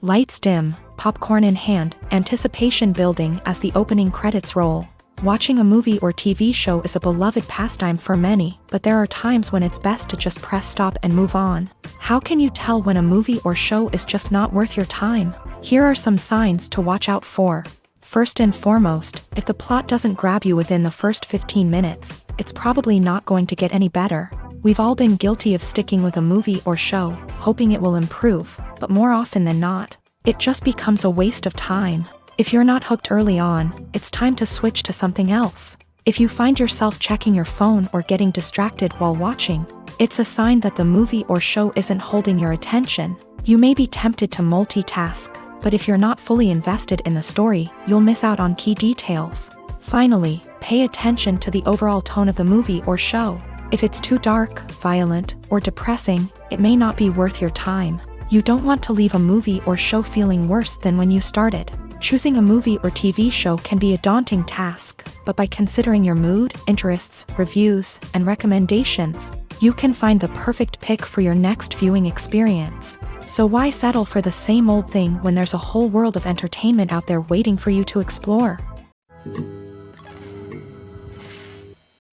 Lights dim, popcorn in hand, anticipation building as the opening credits roll. Watching a movie or TV show is a beloved pastime for many, but there are times when it's best to just press stop and move on. How can you tell when a movie or show is just not worth your time? Here are some signs to watch out for. First and foremost, if the plot doesn't grab you within the first 15 minutes, it's probably not going to get any better. We've all been guilty of sticking with a movie or show, hoping it will improve, but more often than not, it just becomes a waste of time. If you're not hooked early on, it's time to switch to something else. If you find yourself checking your phone or getting distracted while watching, it's a sign that the movie or show isn't holding your attention. You may be tempted to multitask, but if you're not fully invested in the story, you'll miss out on key details. Finally, pay attention to the overall tone of the movie or show. If it's too dark, violent, or depressing, it may not be worth your time. You don't want to leave a movie or show feeling worse than when you started. Choosing a movie or TV show can be a daunting task, but by considering your mood, interests, reviews, and recommendations, you can find the perfect pick for your next viewing experience. So why settle for the same old thing when there's a whole world of entertainment out there waiting for you to explore?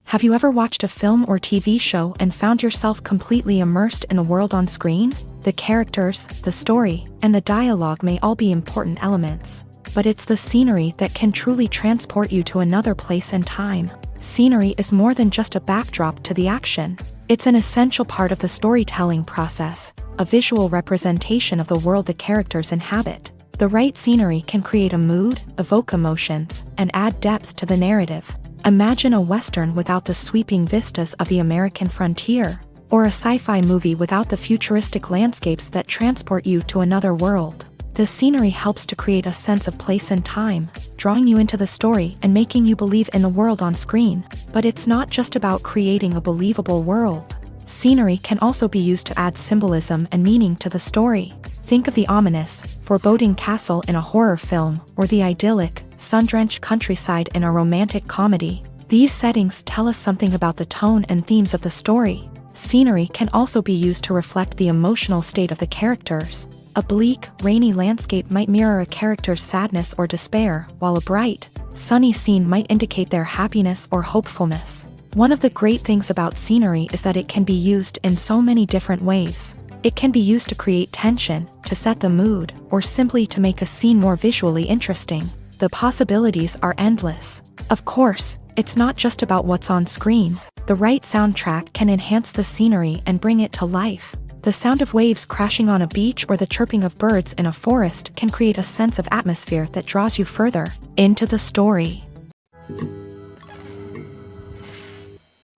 Have you ever watched a film or TV show and found yourself completely immersed in the world on screen? The characters, the story, and the dialogue may all be important elements, but it's the scenery that can truly transport you to another place and time. Scenery is more than just a backdrop to the action. It's an essential part of the storytelling process, a visual representation of the world the characters inhabit. The right scenery can create a mood, evoke emotions, and add depth to the narrative. Imagine a Western without the sweeping vistas of the American frontier, or a sci-fi movie without the futuristic landscapes that transport you to another world. The scenery helps to create a sense of place and time, drawing you into the story and making you believe in the world on screen. But it's not just about creating a believable world. Scenery can also be used to add symbolism and meaning to the story. Think of the ominous, foreboding castle in a horror film, or the idyllic, sun-drenched countryside in a romantic comedy. These settings tell us something about the tone and themes of the story. Scenery can also be used to reflect the emotional state of the characters. A bleak, rainy landscape might mirror a character's sadness or despair, while a bright, sunny scene might indicate their happiness or hopefulness. One of the great things about scenery is that it can be used in so many different ways. It can be used to create tension, to set the mood, or simply to make a scene more visually interesting. The possibilities are endless. Of course, it's not just about what's on screen. The right soundtrack can enhance the scenery and bring it to life. The sound of waves crashing on a beach or the chirping of birds in a forest can create a sense of atmosphere that draws you further into the story.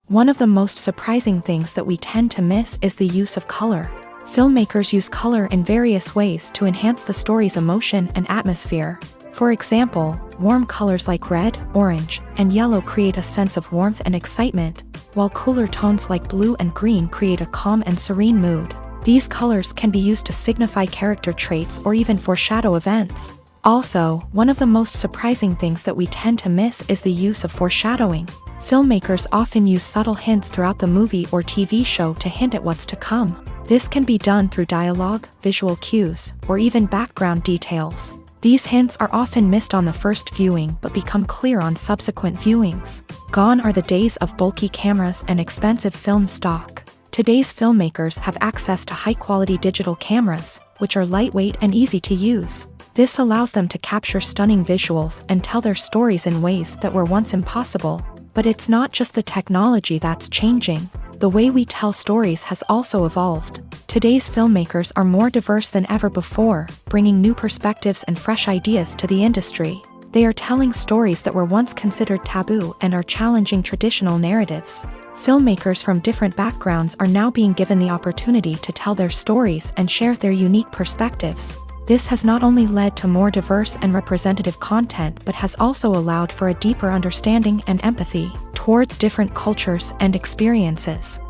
One of the most surprising things that we tend to miss is the use of color. Filmmakers use color in various ways to enhance the story's emotion and atmosphere. For example, warm colors like red, orange, and yellow create a sense of warmth and excitement, while cooler tones like blue and green create a calm and serene mood. These colors can be used to signify character traits or even foreshadow events. Also, one of the most surprising things that we tend to miss is the use of foreshadowing. Filmmakers often use subtle hints throughout the movie or TV show to hint at what's to come. This can be done through dialogue, visual cues, or even background details. These hints are often missed on the first viewing but become clear on subsequent viewings. Gone are the days of bulky cameras and expensive film stock. Today's filmmakers have access to high-quality digital cameras, which are lightweight and easy to use. This allows them to capture stunning visuals and tell their stories in ways that were once impossible. But it's not just the technology that's changing. The way we tell stories has also evolved. Today's filmmakers are more diverse than ever before, bringing new perspectives and fresh ideas to the industry. They are telling stories that were once considered taboo and are challenging traditional narratives. Filmmakers from different backgrounds are now being given the opportunity to tell their stories and share their unique perspectives. This has not only led to more diverse and representative content but has also allowed for a deeper understanding and empathy towards different cultures and experiences.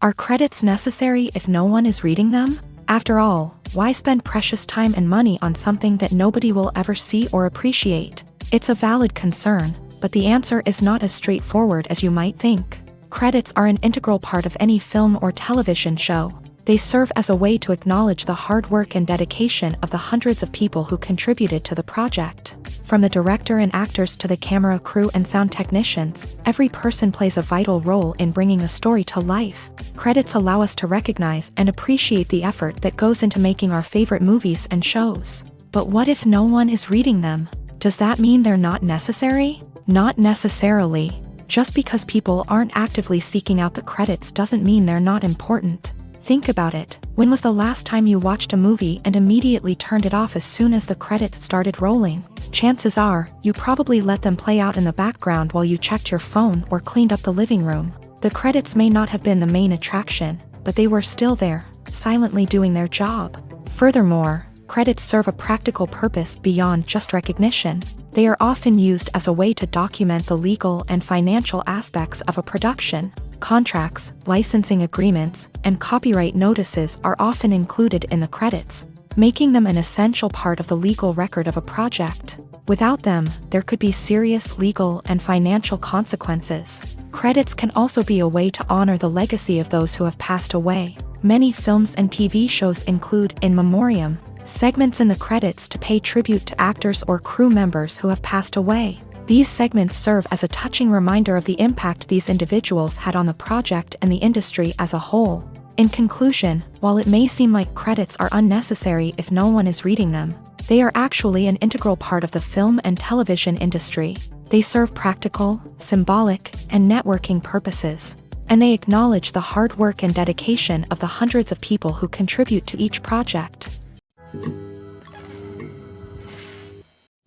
Are credits necessary if no one is reading them? After all, why spend precious time and money on something that nobody will ever see or appreciate? It's a valid concern, but the answer is not as straightforward as you might think. Credits are an integral part of any film or television show. They serve as a way to acknowledge the hard work and dedication of the hundreds of people who contributed to the project. From the director and actors to the camera crew and sound technicians, every person plays a vital role in bringing a story to life. Credits allow us to recognize and appreciate the effort that goes into making our favorite movies and shows. But what if no one is reading them? Does that mean they're not necessary? Not necessarily. Just because people aren't actively seeking out the credits doesn't mean they're not important. Think about it. When was the last time you watched a movie and immediately turned it off as soon as the credits started rolling? Chances are, you probably let them play out in the background while you checked your phone or cleaned up the living room. The credits may not have been the main attraction, but they were still there, silently doing their job. Furthermore, credits serve a practical purpose beyond just recognition. They are often used as a way to document the legal and financial aspects of a production. Contracts, licensing agreements, and copyright notices are often included in the credits, making them an essential part of the legal record of a project. Without them, there could be serious legal and financial consequences. Credits can also be a way to honor the legacy of those who have passed away. Many films and TV shows include in memoriam segments in the credits to pay tribute to actors or crew members who have passed away. These segments serve as a touching reminder of the impact these individuals had on the project and the industry as a whole. In conclusion, while it may seem like credits are unnecessary if no one is reading them, they are actually an integral part of the film and television industry. They serve practical, symbolic, and networking purposes, and they acknowledge the hard work and dedication of the hundreds of people who contribute to each project.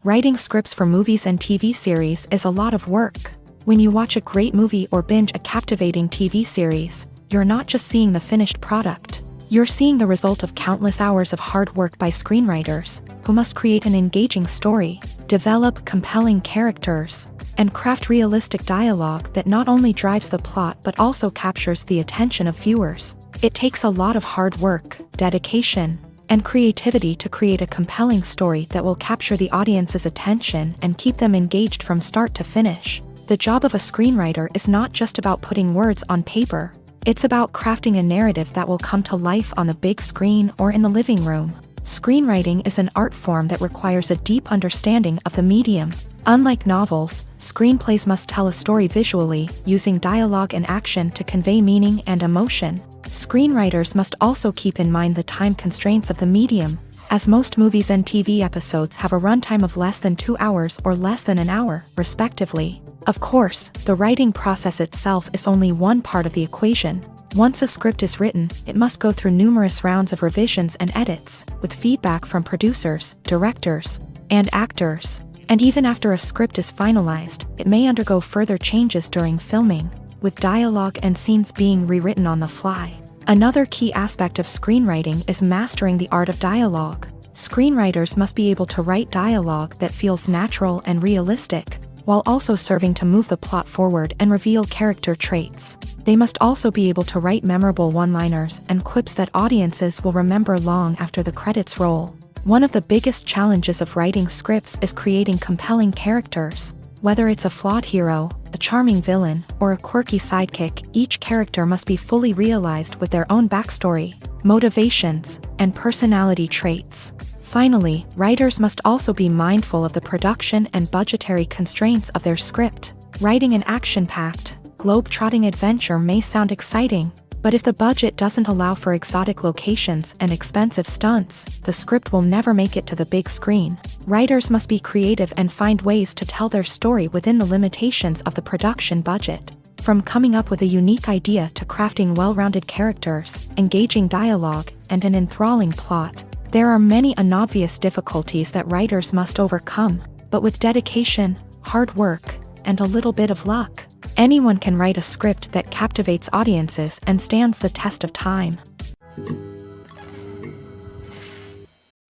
Writing scripts for movies and TV series is a lot of work. When you watch a great movie or binge a captivating TV series, you're not just seeing the finished product. You're seeing the result of countless hours of hard work by screenwriters, who must create an engaging story, develop compelling characters, and craft realistic dialogue that not only drives the plot but also captures the attention of viewers. It takes a lot of hard work, dedication, and creativity to create a compelling story that will capture the audience's attention and keep them engaged from start to finish. The job of a screenwriter is not just about putting words on paper. It's about crafting a narrative that will come to life on the big screen or in the living room. Screenwriting is an art form that requires a deep understanding of the medium. Unlike novels, screenplays must tell a story visually, using dialogue and action to convey meaning and emotion. Screenwriters must also keep in mind the time constraints of the medium, as most movies and TV episodes have a runtime of less than 2 hours or less than an hour, respectively. Of course, the writing process itself is only one part of the equation. Once a script is written, it must go through numerous rounds of revisions and edits, with feedback from producers, directors, and actors. And even after a script is finalized, it may undergo further changes during filming, with dialogue and scenes being rewritten on the fly. Another key aspect of screenwriting is mastering the art of dialogue. Screenwriters must be able to write dialogue that feels natural and realistic, while also serving to move the plot forward and reveal character traits. They must also be able to write memorable one-liners and quips that audiences will remember long after the credits roll. One of the biggest challenges of writing scripts is creating compelling characters. Whether it's a flawed hero, a charming villain, or a quirky sidekick, each character must be fully realized with their own backstory, motivations, and personality traits. Finally, writers must also be mindful of the production and budgetary constraints of their script. Writing an action-packed, globe-trotting adventure may sound exciting, but if the budget doesn't allow for exotic locations and expensive stunts, the script will never make it to the big screen. Writers must be creative and find ways to tell their story within the limitations of the production budget. From coming up with a unique idea to crafting well-rounded characters, engaging dialogue, and an enthralling plot, there are many unobvious difficulties that writers must overcome, but with dedication, hard work, and a little bit of luck, anyone can write a script that captivates audiences and stands the test of time.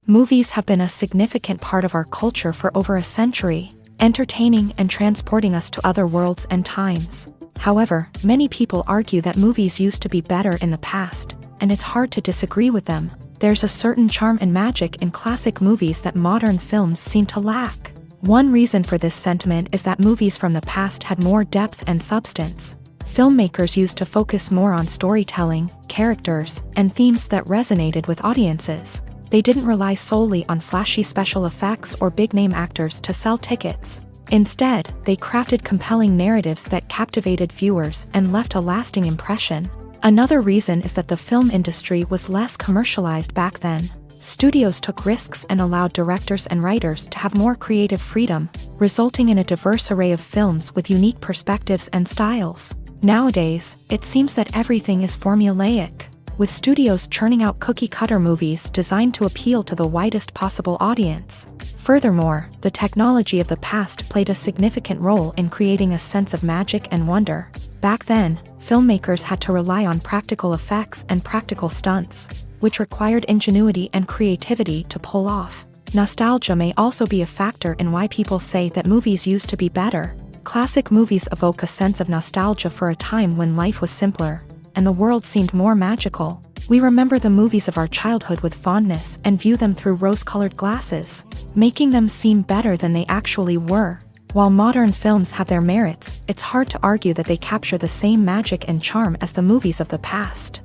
Movies have been a significant part of our culture for over a century, entertaining and transporting us to other worlds and times. However, many people argue that movies used to be better in the past, and it's hard to disagree with them. There's a certain charm and magic in classic movies that modern films seem to lack. One reason for this sentiment is that movies from the past had more depth and substance. Filmmakers used to focus more on storytelling, characters, and themes that resonated with audiences. They didn't rely solely on flashy special effects or big-name actors to sell tickets. Instead, they crafted compelling narratives that captivated viewers and left a lasting impression. Another reason is that the film industry was less commercialized back then. Studios took risks and allowed directors and writers to have more creative freedom, resulting in a diverse array of films with unique perspectives and styles. Nowadays, it seems that everything is formulaic, with studios churning out cookie-cutter movies designed to appeal to the widest possible audience. Furthermore, the technology of the past played a significant role in creating a sense of magic and wonder. Back then, filmmakers had to rely on practical effects and practical stunts, which required ingenuity and creativity to pull off. Nostalgia may also be a factor in why people say that movies used to be better. Classic movies evoke a sense of nostalgia for a time when life was simpler, and the world seemed more magical. We remember the movies of our childhood with fondness and view them through rose-colored glasses, making them seem better than they actually were. While modern films have their merits, it's hard to argue that they capture the same magic and charm as the movies of the past.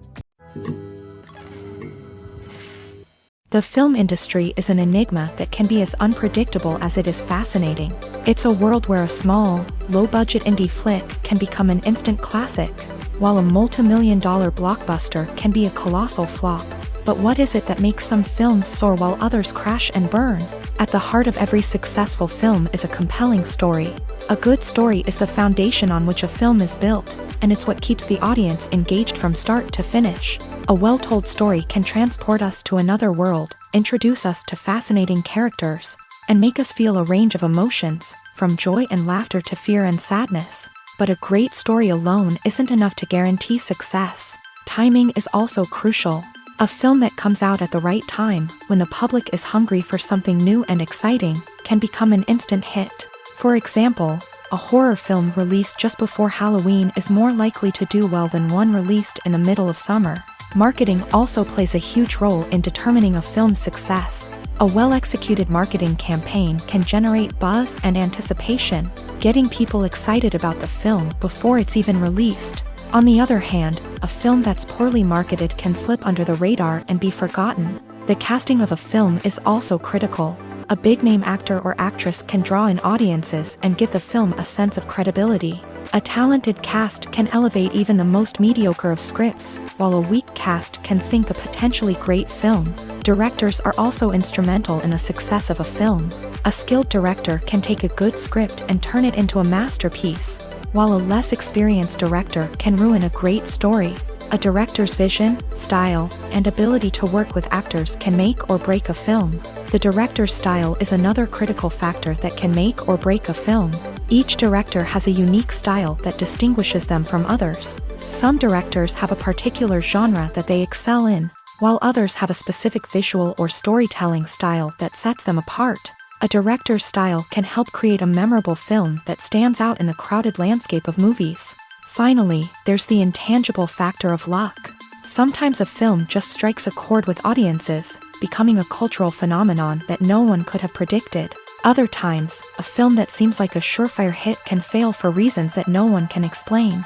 The film industry is an enigma that can be as unpredictable as it is fascinating. It's a world where a small, low-budget indie flick can become an instant classic, while a multi-million-dollar blockbuster can be a colossal flop. But what is it that makes some films soar while others crash and burn? At the heart of every successful film is a compelling story. A good story is the foundation on which a film is built, and it's what keeps the audience engaged from start to finish. A well-told story can transport us to another world, introduce us to fascinating characters, and make us feel a range of emotions, from joy and laughter to fear and sadness. But a great story alone isn't enough to guarantee success. Timing is also crucial. A film that comes out at the right time, when the public is hungry for something new and exciting, can become an instant hit. For example, a horror film released just before Halloween is more likely to do well than one released in the middle of summer. Marketing also plays a huge role in determining a film's success. A well-executed marketing campaign can generate buzz and anticipation, getting people excited about the film before it's even released. On the other hand, a film that's poorly marketed can slip under the radar and be forgotten. The casting of a film is also critical. A big-name actor or actress can draw in audiences and give the film a sense of credibility. A talented cast can elevate even the most mediocre of scripts, while a weak cast can sink a potentially great film. Directors are also instrumental in the success of a film. A skilled director can take a good script and turn it into a masterpiece, while a less experienced director can ruin a great story. A director's vision, style, and ability to work with actors can make or break a film. The director's style is another critical factor that can make or break a film. Each director has a unique style that distinguishes them from others. Some directors have a particular genre that they excel in, while others have a specific visual or storytelling style that sets them apart. A director's style can help create a memorable film that stands out in the crowded landscape of movies. Finally, there's the intangible factor of luck. Sometimes a film just strikes a chord with audiences, becoming a cultural phenomenon that no one could have predicted. Other times, a film that seems like a surefire hit can fail for reasons that no one can explain.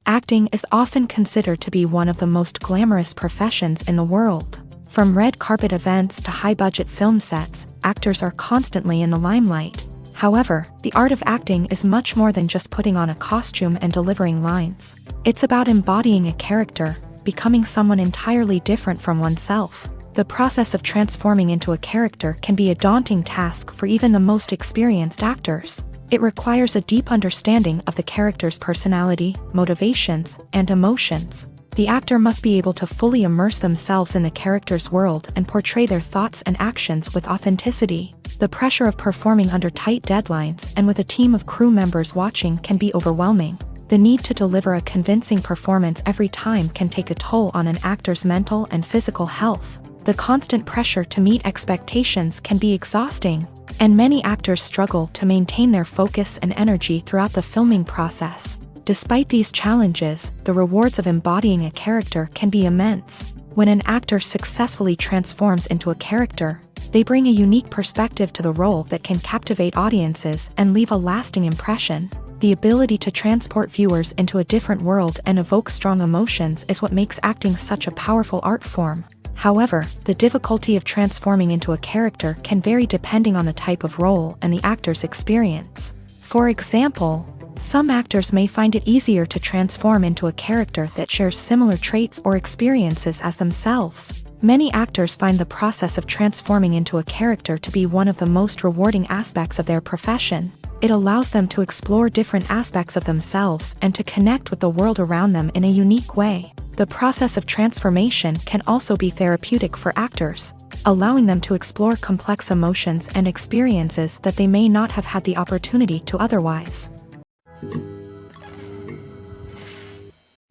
Acting is often considered to be one of the most glamorous professions in the world. From red carpet events to high-budget film sets, actors are constantly in the limelight. However, the art of acting is much more than just putting on a costume and delivering lines. It's about embodying a character, becoming someone entirely different from oneself. The process of transforming into a character can be a daunting task for even the most experienced actors. It requires a deep understanding of the character's personality, motivations, and emotions. The actor must be able to fully immerse themselves in the character's world and portray their thoughts and actions with authenticity. The pressure of performing under tight deadlines and with a team of crew members watching can be overwhelming. The need to deliver a convincing performance every time can take a toll on an actor's mental and physical health. The constant pressure to meet expectations can be exhausting, and many actors struggle to maintain their focus and energy throughout the filming process. Despite these challenges, the rewards of embodying a character can be immense. When an actor successfully transforms into a character, they bring a unique perspective to the role that can captivate audiences and leave a lasting impression. The ability to transport viewers into a different world and evoke strong emotions is what makes acting such a powerful art form. However, the difficulty of transforming into a character can vary depending on the type of role and the actor's experience. For example, some actors may find it easier to transform into a character that shares similar traits or experiences as themselves. Many actors find the process of transforming into a character to be one of the most rewarding aspects of their profession. It allows them to explore different aspects of themselves and to connect with the world around them in a unique way. The process of transformation can also be therapeutic for actors, allowing them to explore complex emotions and experiences that they may not have had the opportunity to otherwise.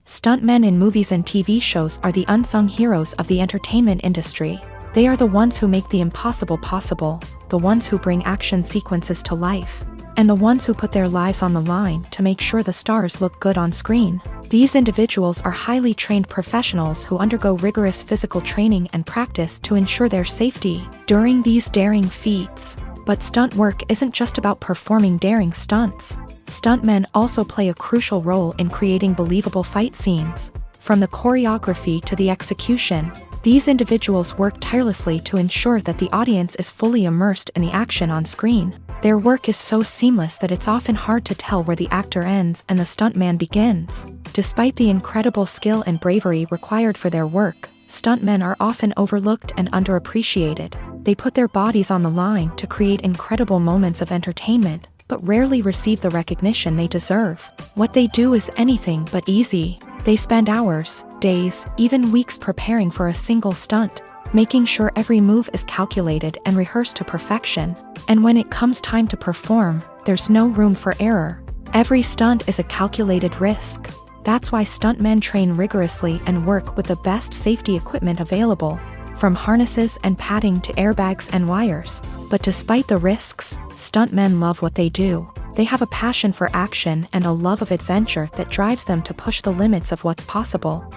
Stuntmen in movies and TV shows are the unsung heroes of the entertainment industry. They are the ones who make the impossible possible, the ones who bring action sequences to life, and the ones who put their lives on the line to make sure the stars look good on screen. These individuals are highly trained professionals who undergo rigorous physical training and practice to ensure their safety during these daring feats. But stunt work isn't just about performing daring stunts. Stuntmen also play a crucial role in creating believable fight scenes. From the choreography to the execution, these individuals work tirelessly to ensure that the audience is fully immersed in the action on screen. Their work is so seamless that it's often hard to tell where the actor ends and the stuntman begins. Despite the incredible skill and bravery required for their work, stuntmen are often overlooked and underappreciated. They put their bodies on the line to create incredible moments of entertainment, but rarely receive the recognition they deserve. What they do is anything but easy. They spend hours, days, even weeks preparing for a single stunt, making sure every move is calculated and rehearsed to perfection. And when it comes time to perform, there's no room for error. Every stunt is a calculated risk. That's why stuntmen train rigorously and work with the best safety equipment available, from harnesses and padding to airbags and wires. But despite the risks, stuntmen love what they do. They have a passion for action and a love of adventure that drives them to push the limits of what's possible.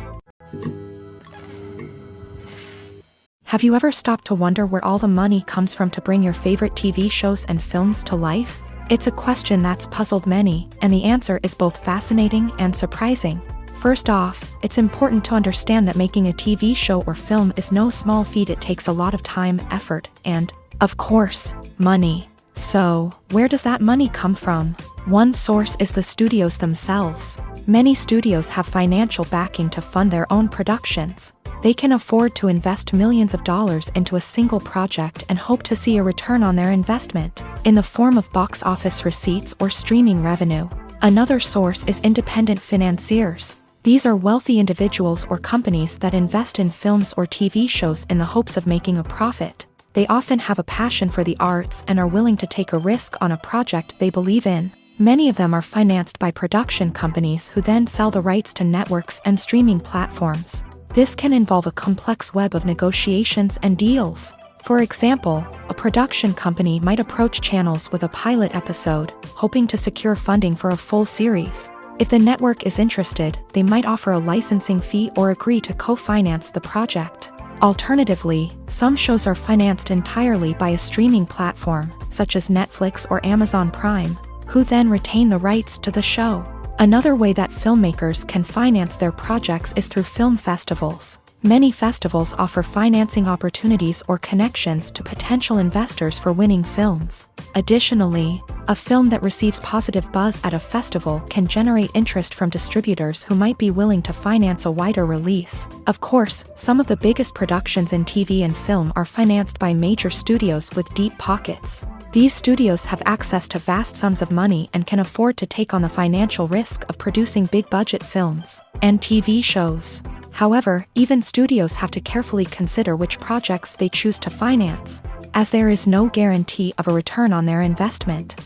Have you ever stopped to wonder where all the money comes from to bring your favorite TV shows and films to life? It's a question that's puzzled many, and the answer is both fascinating and surprising. First off, it's important to understand that making a TV show or film is no small feat. It takes a lot of time, effort, and, of course, money. So, where does that money come from? One source is the studios themselves. Many studios have financial backing to fund their own productions. They can afford to invest millions of dollars into a single project and hope to see a return on their investment, in the form of box office receipts or streaming revenue. Another source is independent financiers. These are wealthy individuals or companies that invest in films or TV shows in the hopes of making a profit. They often have a passion for the arts and are willing to take a risk on a project they believe in. Many of them are financed by production companies who then sell the rights to networks and streaming platforms. This can involve a complex web of negotiations and deals. For example, a production company might approach channels with a pilot episode, hoping to secure funding for a full series. If the network is interested, they might offer a licensing fee or agree to co-finance the project. Alternatively, some shows are financed entirely by a streaming platform, such as Netflix or Amazon Prime, who then retain the rights to the show. Another way that filmmakers can finance their projects is through film festivals. Many festivals offer financing opportunities or connections to potential investors for winning films. Additionally, a film that receives positive buzz at a festival can generate interest from distributors who might be willing to finance a wider release. Of course, some of the biggest productions in TV and film are financed by major studios with deep pockets. These studios have access to vast sums of money and can afford to take on the financial risk of producing big-budget films and TV shows. However, even studios have to carefully consider which projects they choose to finance, as there is no guarantee of a return on their investment.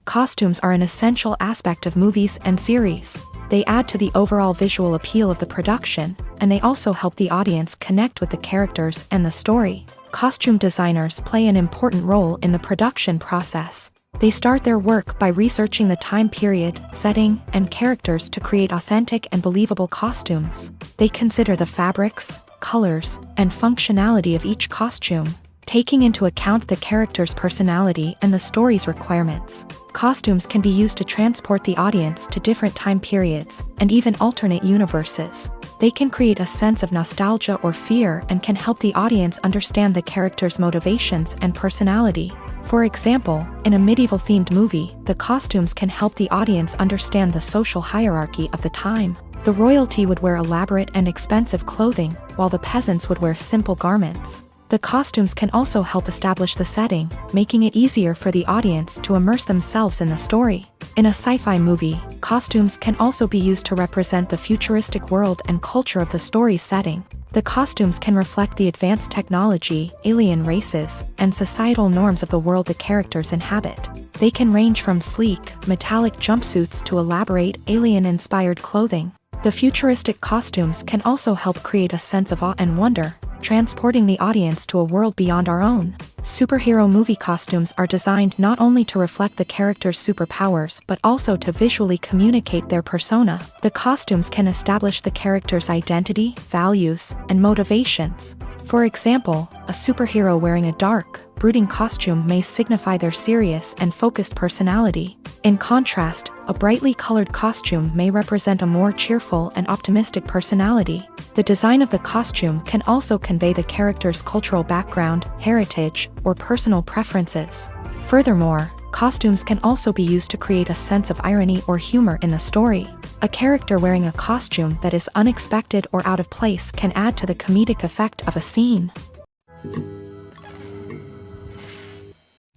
Costumes are an essential aspect of movies and series. They add to the overall visual appeal of the production, and they also help the audience connect with the characters and the story. Costume designers play an important role in the production process. They start their work by researching the time period, setting, and characters to create authentic and believable costumes. They consider the fabrics, colors, and functionality of each costume. taking into account the character's personality and the story's requirements. Costumes can be used to transport the audience to different time periods, and even alternate universes. They can create a sense of nostalgia or fear and can help the audience understand the character's motivations and personality. For example, in a medieval-themed movie, the costumes can help the audience understand the social hierarchy of the time. The royalty would wear elaborate and expensive clothing, while the peasants would wear simple garments. The costumes can also help establish the setting, making it easier for the audience to immerse themselves in the story. In a sci-fi movie, costumes can also be used to represent the futuristic world and culture of the story's setting. The costumes can reflect the advanced technology, alien races, and societal norms of the world the characters inhabit. They can range from sleek, metallic jumpsuits to elaborate, alien-inspired clothing. The futuristic costumes can also help create a sense of awe and wonder, transporting the audience to a world beyond our own. Superhero movie costumes are designed not only to reflect the character's superpowers but also to visually communicate their persona. The costumes can establish the character's identity, values, and motivations. For example, a superhero wearing a dark, brooding costume may signify their serious and focused personality. In contrast, a brightly colored costume may represent a more cheerful and optimistic personality. The design of the costume can also convey the character's cultural background, heritage, or personal preferences. Furthermore, costumes can also be used to create a sense of irony or humor in the story. A character wearing a costume that is unexpected or out of place can add to the comedic effect of a scene.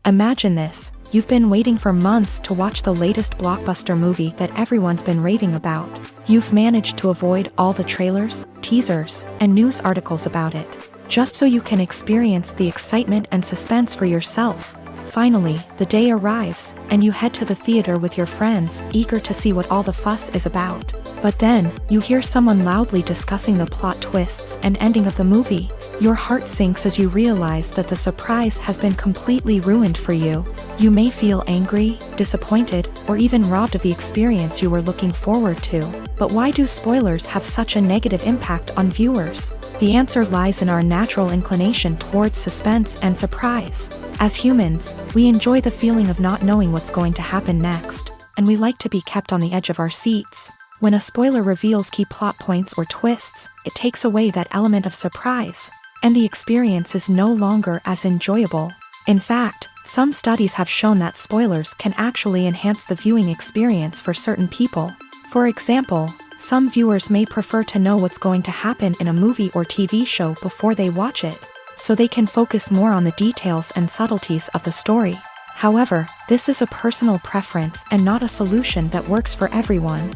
Imagine this. You've been waiting for months to watch the latest blockbuster movie that everyone's been raving about. You've managed to avoid all the trailers, teasers, and news articles about it, just so you can experience the excitement and suspense for yourself. Finally, the day arrives, and you head to the theater with your friends, eager to see what all the fuss is about. But then, you hear someone loudly discussing the plot twists and ending of the movie. Your heart sinks as you realize that the surprise has been completely ruined for you. You may feel angry, disappointed, or even robbed of the experience you were looking forward to. But why do spoilers have such a negative impact on viewers? The answer lies in our natural inclination towards suspense and surprise. As humans, we enjoy the feeling of not knowing what's going to happen next, and we like to be kept on the edge of our seats. When a spoiler reveals key plot points or twists, it takes away that element of surprise, and the experience is no longer as enjoyable. In fact, some studies have shown that spoilers can actually enhance the viewing experience for certain people. For example, some viewers may prefer to know what's going to happen in a movie or TV show before they watch it, so they can focus more on the details and subtleties of the story. However, this is a personal preference and not a solution that works for everyone.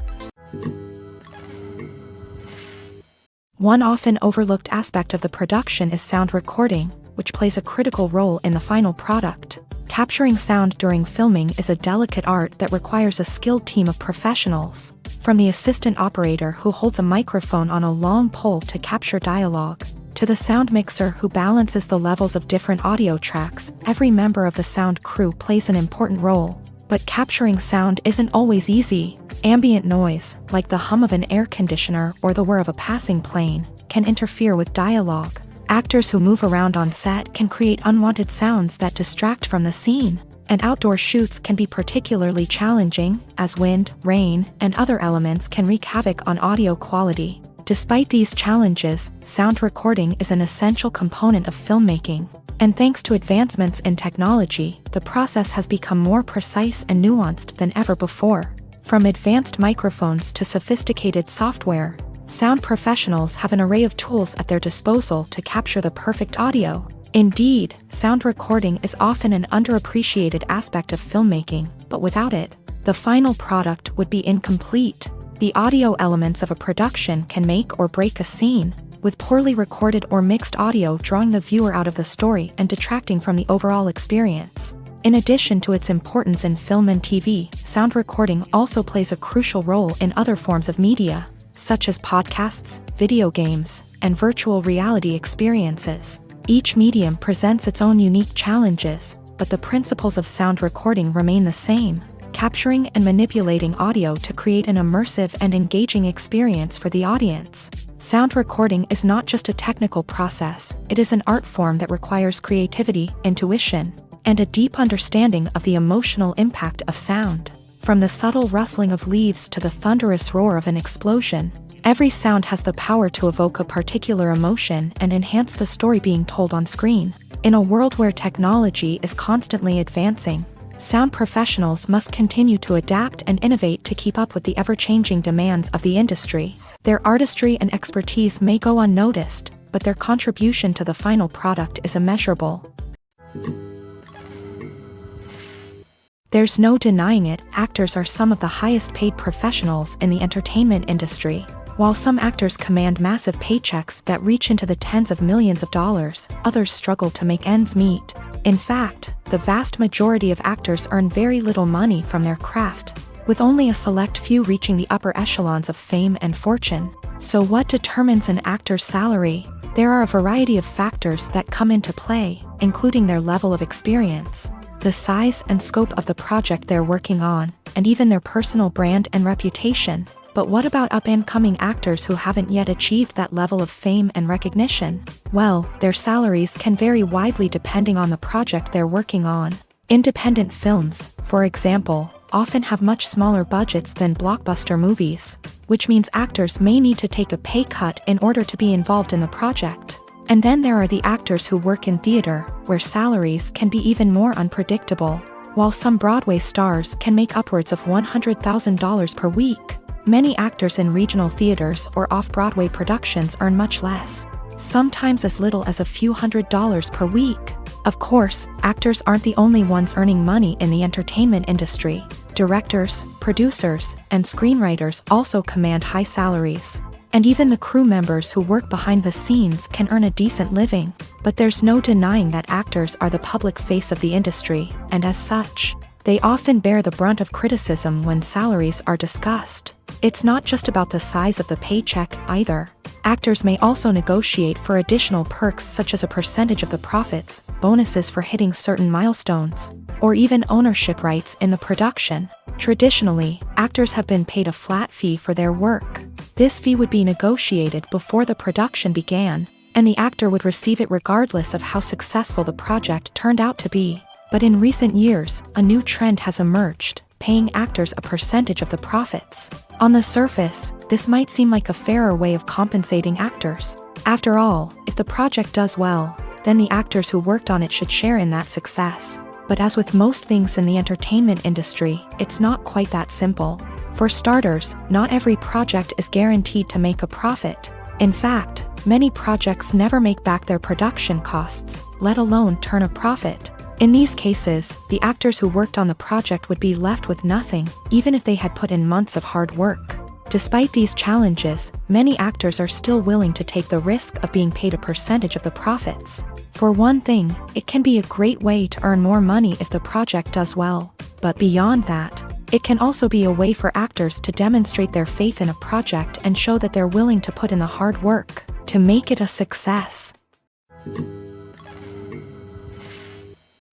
One often overlooked aspect of the production is sound recording, which plays a critical role in the final product. Capturing sound during filming is a delicate art that requires a skilled team of professionals. From the assistant operator who holds a microphone on a long pole to capture dialogue, to the sound mixer who balances the levels of different audio tracks, every member of the sound crew plays an important role. But capturing sound isn't always easy. Ambient noise, like the hum of an air conditioner or the whir of a passing plane, can interfere with dialogue. Actors who move around on set can create unwanted sounds that distract from the scene. And outdoor shoots can be particularly challenging, as wind, rain, and other elements can wreak havoc on audio quality. Despite these challenges, sound recording is an essential component of filmmaking. And thanks to advancements in technology, the process has become more precise and nuanced than ever before. From advanced microphones to sophisticated software, sound professionals have an array of tools at their disposal to capture the perfect audio. Indeed, sound recording is often an underappreciated aspect of filmmaking, but without it, the final product would be incomplete. The audio elements of a production can make or break a scene, with poorly recorded or mixed audio drawing the viewer out of the story and detracting from the overall experience. In addition to its importance in film and TV, sound recording also plays a crucial role in other forms of media, such as podcasts, video games, and virtual reality experiences. Each medium presents its own unique challenges, but the principles of sound recording remain the same. capturing and manipulating audio to create an immersive and engaging experience for the audience. Sound recording is not just a technical process, it is an art form that requires creativity, intuition, and a deep understanding of the emotional impact of sound. From the subtle rustling of leaves to the thunderous roar of an explosion, every sound has the power to evoke a particular emotion and enhance the story being told on screen. In a world where technology is constantly advancing, sound professionals must continue to adapt and innovate to keep up with the ever-changing demands of the industry. Their artistry and expertise may go unnoticed, but their contribution to the final product is immeasurable. There's no denying it, actors are some of the highest-paid professionals in the entertainment industry. While some actors command massive paychecks that reach into the tens of millions of dollars, others struggle to make ends meet. In fact, the vast majority of actors earn very little money from their craft, with only a select few reaching the upper echelons of fame and fortune. So what determines an actor's salary? There are a variety of factors that come into play, including their level of experience, the size and scope of the project they're working on, and even their personal brand and reputation. But what about up-and-coming actors who haven't yet achieved that level of fame and recognition? Well, their salaries can vary widely depending on the project they're working on. Independent films, for example, often have much smaller budgets than blockbuster movies, which means actors may need to take a pay cut in order to be involved in the project. And then there are the actors who work in theater, where salaries can be even more unpredictable. While some Broadway stars can make upwards of $100,000 per week, many actors in regional theaters or off-Broadway productions earn much less, sometimes as little as a few $100s per week. Of course, actors aren't the only ones earning money in the entertainment industry. Directors, producers, and screenwriters also command high salaries. And even the crew members who work behind the scenes can earn a decent living. But there's no denying that actors are the public face of the industry, and as such, they often bear the brunt of criticism when salaries are discussed. It's not just about the size of the paycheck either. Actors may also negotiate for additional perks such as a percentage of the profits, bonuses for hitting certain milestones, or even ownership rights in the production. Traditionally, actors have been paid a flat fee for their work. This fee would be negotiated before the production began, and the actor would receive it regardless of how successful the project turned out to be. But in recent years, a new trend has emerged, paying actors a percentage of the profits. On the surface, this might seem like a fairer way of compensating actors. After all, if the project does well, then the actors who worked on it should share in that success. But as with most things in the entertainment industry, it's not quite that simple. For starters, not every project is guaranteed to make a profit. In fact, many projects never make back their production costs, let alone turn a profit. In these cases, the actors who worked on the project would be left with nothing, even if they had put in months of hard work. Despite these challenges, many actors are still willing to take the risk of being paid a percentage of the profits. For one thing, it can be a great way to earn more money if the project does well. But beyond that, it can also be a way for actors to demonstrate their faith in a project and show that they're willing to put in the hard work to make it a success.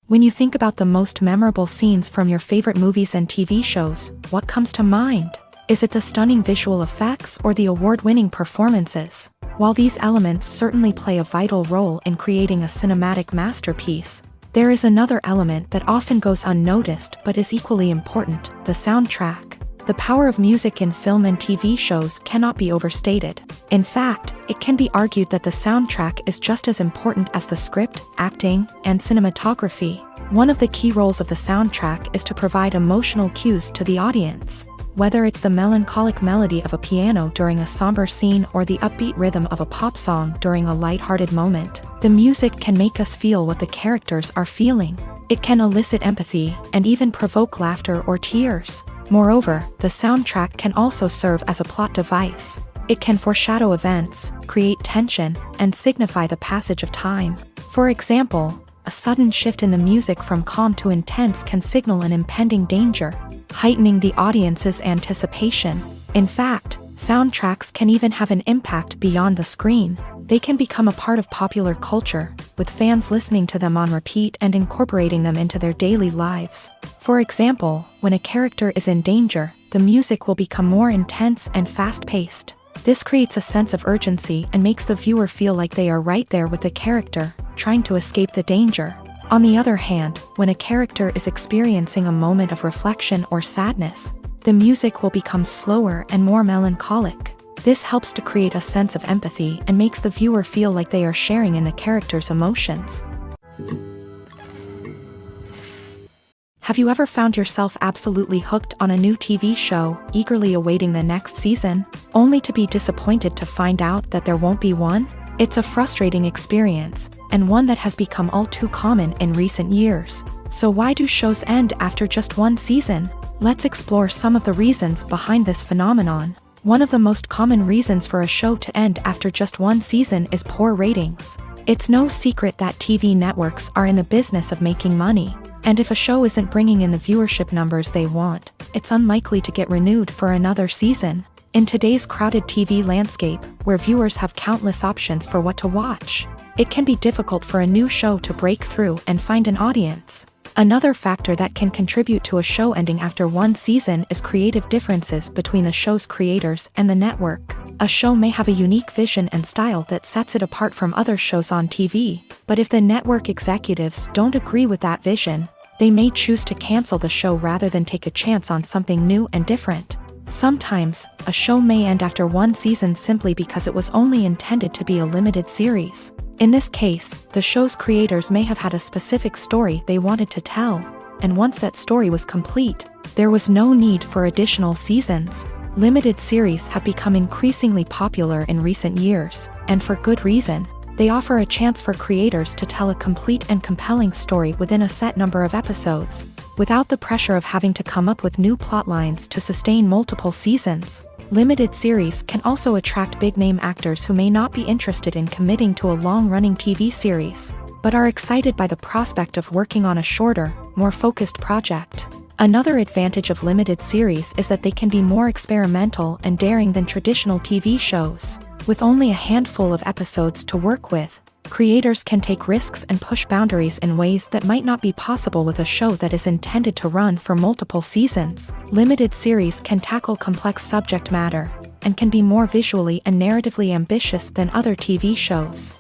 When you think about the most memorable scenes from your favorite movies and TV shows, what comes to mind? Is it the stunning visual effects or the award-winning performances? While these elements certainly play a vital role in creating a cinematic masterpiece, there is another element that often goes unnoticed but is equally important: the soundtrack. The power of music in film and TV shows cannot be overstated. In fact, it can be argued that the soundtrack is just as important as the script, acting, and cinematography. One of the key roles of the soundtrack is to provide emotional cues to the audience. Whether it's the melancholic melody of a piano during a somber scene or the upbeat rhythm of a pop song during a light-hearted moment, the music can make us feel what the characters are feeling. It can elicit empathy and even provoke laughter or tears. Moreover, the soundtrack can also serve as a plot device. It can foreshadow events, create tension, and signify the passage of time. For example, a sudden shift in the music from calm to intense can signal an impending danger, heightening the audience's anticipation. In fact, soundtracks can even have an impact beyond the screen. They can become a part of popular culture, with fans listening to them on repeat and incorporating them into their daily lives. For example, when a character is in danger, the music will become more intense and fast-paced. This creates a sense of urgency and makes the viewer feel like they are right there with the character, trying to escape the danger. On the other hand, when a character is experiencing a moment of reflection or sadness, the music will become slower and more melancholic. This helps to create a sense of empathy and makes the viewer feel like they are sharing in the character's emotions. Have you ever found yourself absolutely hooked on a new TV show, eagerly awaiting the next season, only to be disappointed to find out that there won't be one? It's a frustrating experience, and one that has become all too common in recent years. So why do shows end after just one season? Let's explore some of the reasons behind this phenomenon. One of the most common reasons for a show to end after just one season is poor ratings. It's no secret that TV networks are in the business of making money, and if a show isn't bringing in the viewership numbers they want, it's unlikely to get renewed for another season. In today's crowded TV landscape, where viewers have countless options for what to watch, it can be difficult for a new show to break through and find an audience. Another factor that can contribute to a show ending after one season is creative differences between the show's creators and the network. A show may have a unique vision and style that sets it apart from other shows on TV, but if the network executives don't agree with that vision, they may choose to cancel the show rather than take a chance on something new and different. Sometimes, a show may end after one season simply because it was only intended to be a limited series. In this case, the show's creators may have had a specific story they wanted to tell, and once that story was complete, there was no need for additional seasons. Limited series have become increasingly popular in recent years, and for good reason. They offer a chance for creators to tell a complete and compelling story within a set number of episodes, without the pressure of having to come up with new plotlines to sustain multiple seasons. Limited series can also attract big-name actors who may not be interested in committing to a long-running TV series, but are excited by the prospect of working on a shorter, more focused project. Another advantage of limited series is that they can be more experimental and daring than traditional TV shows. With only a handful of episodes to work with, creators can take risks and push boundaries in ways that might not be possible with a show that is intended to run for multiple seasons. Limited series can tackle complex subject matter, and can be more visually and narratively ambitious than other TV shows.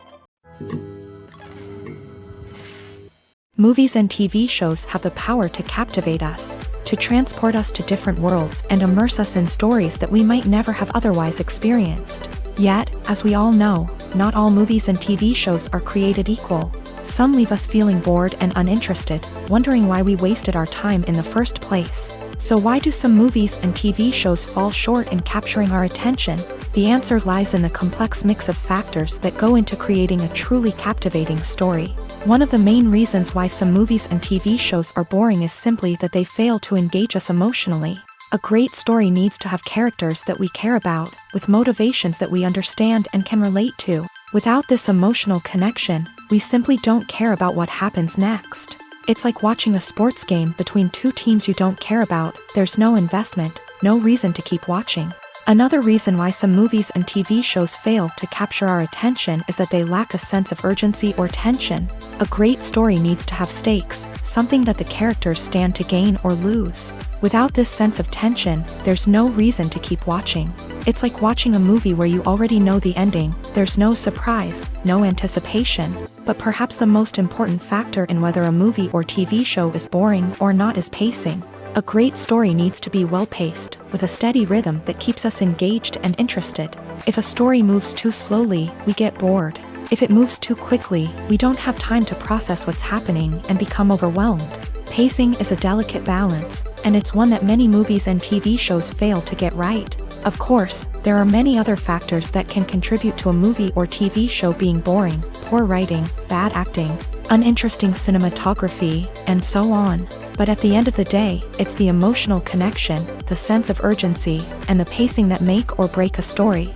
Movies and TV shows have the power to captivate us, to transport us to different worlds and immerse us in stories that we might never have otherwise experienced. Yet, as we all know, not all movies and TV shows are created equal. Some leave us feeling bored and uninterested, wondering why we wasted our time in the first place. So why do some movies and TV shows fall short in capturing our attention? The answer lies in the complex mix of factors that go into creating a truly captivating story. One of the main reasons why some movies and TV shows are boring is simply that they fail to engage us emotionally. A great story needs to have characters that we care about, with motivations that we understand and can relate to. Without this emotional connection, we simply don't care about what happens next. It's like watching a sports game between two teams you don't care about. There's no investment, no reason to keep watching. Another reason why some movies and TV shows fail to capture our attention is that they lack a sense of urgency or tension. A great story needs to have stakes, something that the characters stand to gain or lose. Without this sense of tension, there's no reason to keep watching. It's like watching a movie where you already know the ending. There's no surprise, no anticipation. But perhaps the most important factor in whether a movie or TV show is boring or not is pacing. A great story needs to be well-paced, with a steady rhythm that keeps us engaged and interested. If a story moves too slowly, we get bored. If it moves too quickly, we don't have time to process what's happening and become overwhelmed. Pacing is a delicate balance, and it's one that many movies and TV shows fail to get right. Of course, there are many other factors that can contribute to a movie or TV show being boring: poor writing, bad acting, uninteresting cinematography, and so on. But at the end of the day, it's the emotional connection, the sense of urgency, and the pacing that make or break a story.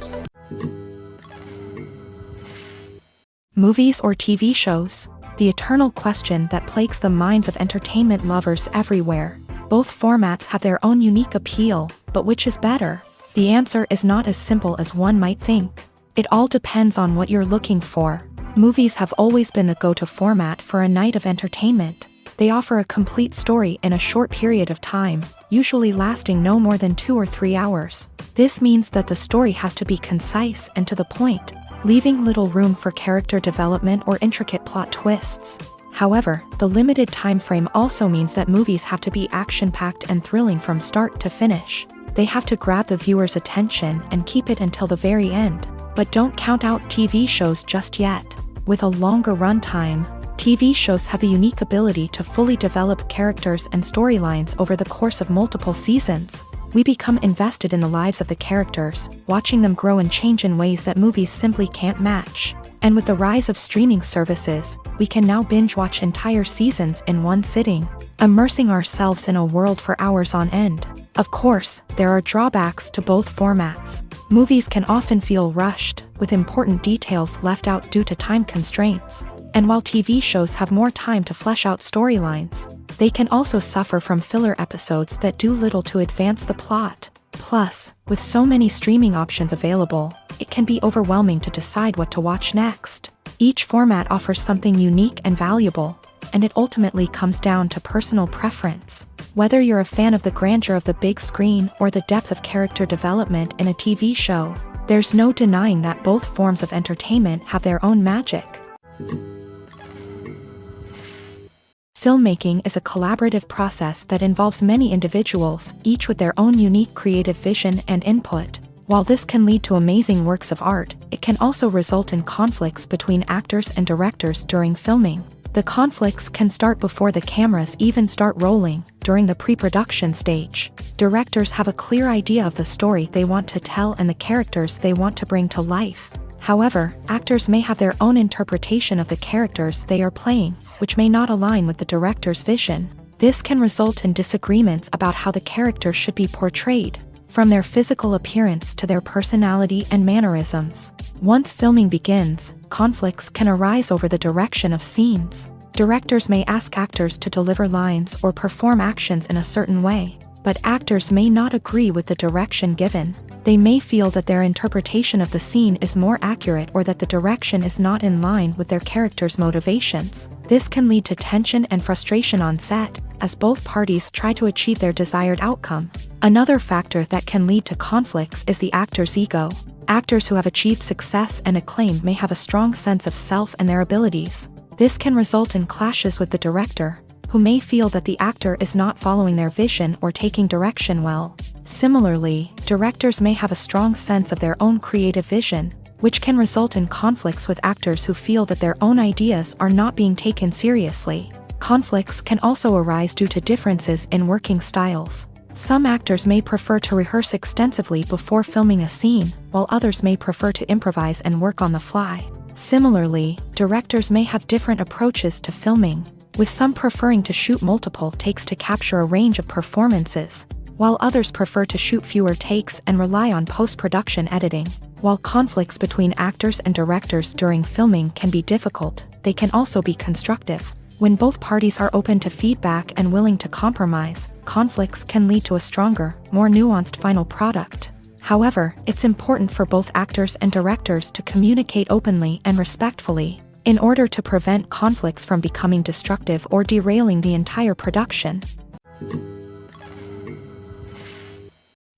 Movies or TV shows? The eternal question that plagues the minds of entertainment lovers everywhere. Both formats have their own unique appeal, but which is better? The answer is not as simple as one might think. It all depends on what you're looking for. Movies have always been the go-to format for a night of entertainment. They offer a complete story in a short period of time, usually lasting no more than 2 or 3 hours. This means that the story has to be concise and to the point, leaving little room for character development or intricate plot twists. However, the limited time frame also means that movies have to be action-packed and thrilling from start to finish. They have to grab the viewer's attention and keep it until the very end. But don't count out TV shows just yet. With a longer runtime, TV shows have the unique ability to fully develop characters and storylines over the course of multiple seasons. We become invested in the lives of the characters, watching them grow and change in ways that movies simply can't match. And with the rise of streaming services, we can now binge-watch entire seasons in one sitting, immersing ourselves in a world for hours on end. Of course, there are drawbacks to both formats. Movies can often feel rushed, with important details left out due to time constraints. And while TV shows have more time to flesh out storylines, they can also suffer from filler episodes that do little to advance the plot. Plus, with so many streaming options available, it can be overwhelming to decide what to watch next. Each format offers something unique and valuable, and it ultimately comes down to personal preference. Whether you're a fan of the grandeur of the big screen or the depth of character development in a TV show, there's no denying that both forms of entertainment have their own magic. Filmmaking is a collaborative process that involves many individuals, each with their own unique creative vision and input. While this can lead to amazing works of art, it can also result in conflicts between actors and directors during filming. The conflicts can start before the cameras even start rolling, during the pre-production stage. Directors have a clear idea of the story they want to tell and the characters they want to bring to life. However, actors may have their own interpretation of the characters they are playing, which may not align with the director's vision. This can result in disagreements about how the characters should be portrayed, from their physical appearance to their personality and mannerisms. Once filming begins, conflicts can arise over the direction of scenes. Directors may ask actors to deliver lines or perform actions in a certain way, but actors may not agree with the direction given. They may feel that their interpretation of the scene is more accurate or that the direction is not in line with their character's motivations. This can lead to tension and frustration on set, as both parties try to achieve their desired outcome. Another factor that can lead to conflicts is the actor's ego. Actors who have achieved success and acclaim may have a strong sense of self and their abilities. This can result in clashes with the director, who may feel that the actor is not following their vision or taking direction well. Similarly, directors may have a strong sense of their own creative vision, which can result in conflicts with actors who feel that their own ideas are not being taken seriously. Conflicts can also arise due to differences in working styles. Some actors may prefer to rehearse extensively before filming a scene, while others may prefer to improvise and work on the fly. Similarly, directors may have different approaches to filming, with some preferring to shoot multiple takes to capture a range of performances, while others prefer to shoot fewer takes and rely on post-production editing. While conflicts between actors and directors during filming can be difficult, they can also be constructive. When both parties are open to feedback and willing to compromise, conflicts can lead to a stronger, more nuanced final product. However, it's important for both actors and directors to communicate openly and respectfully, in order to prevent conflicts from becoming destructive or derailing the entire production.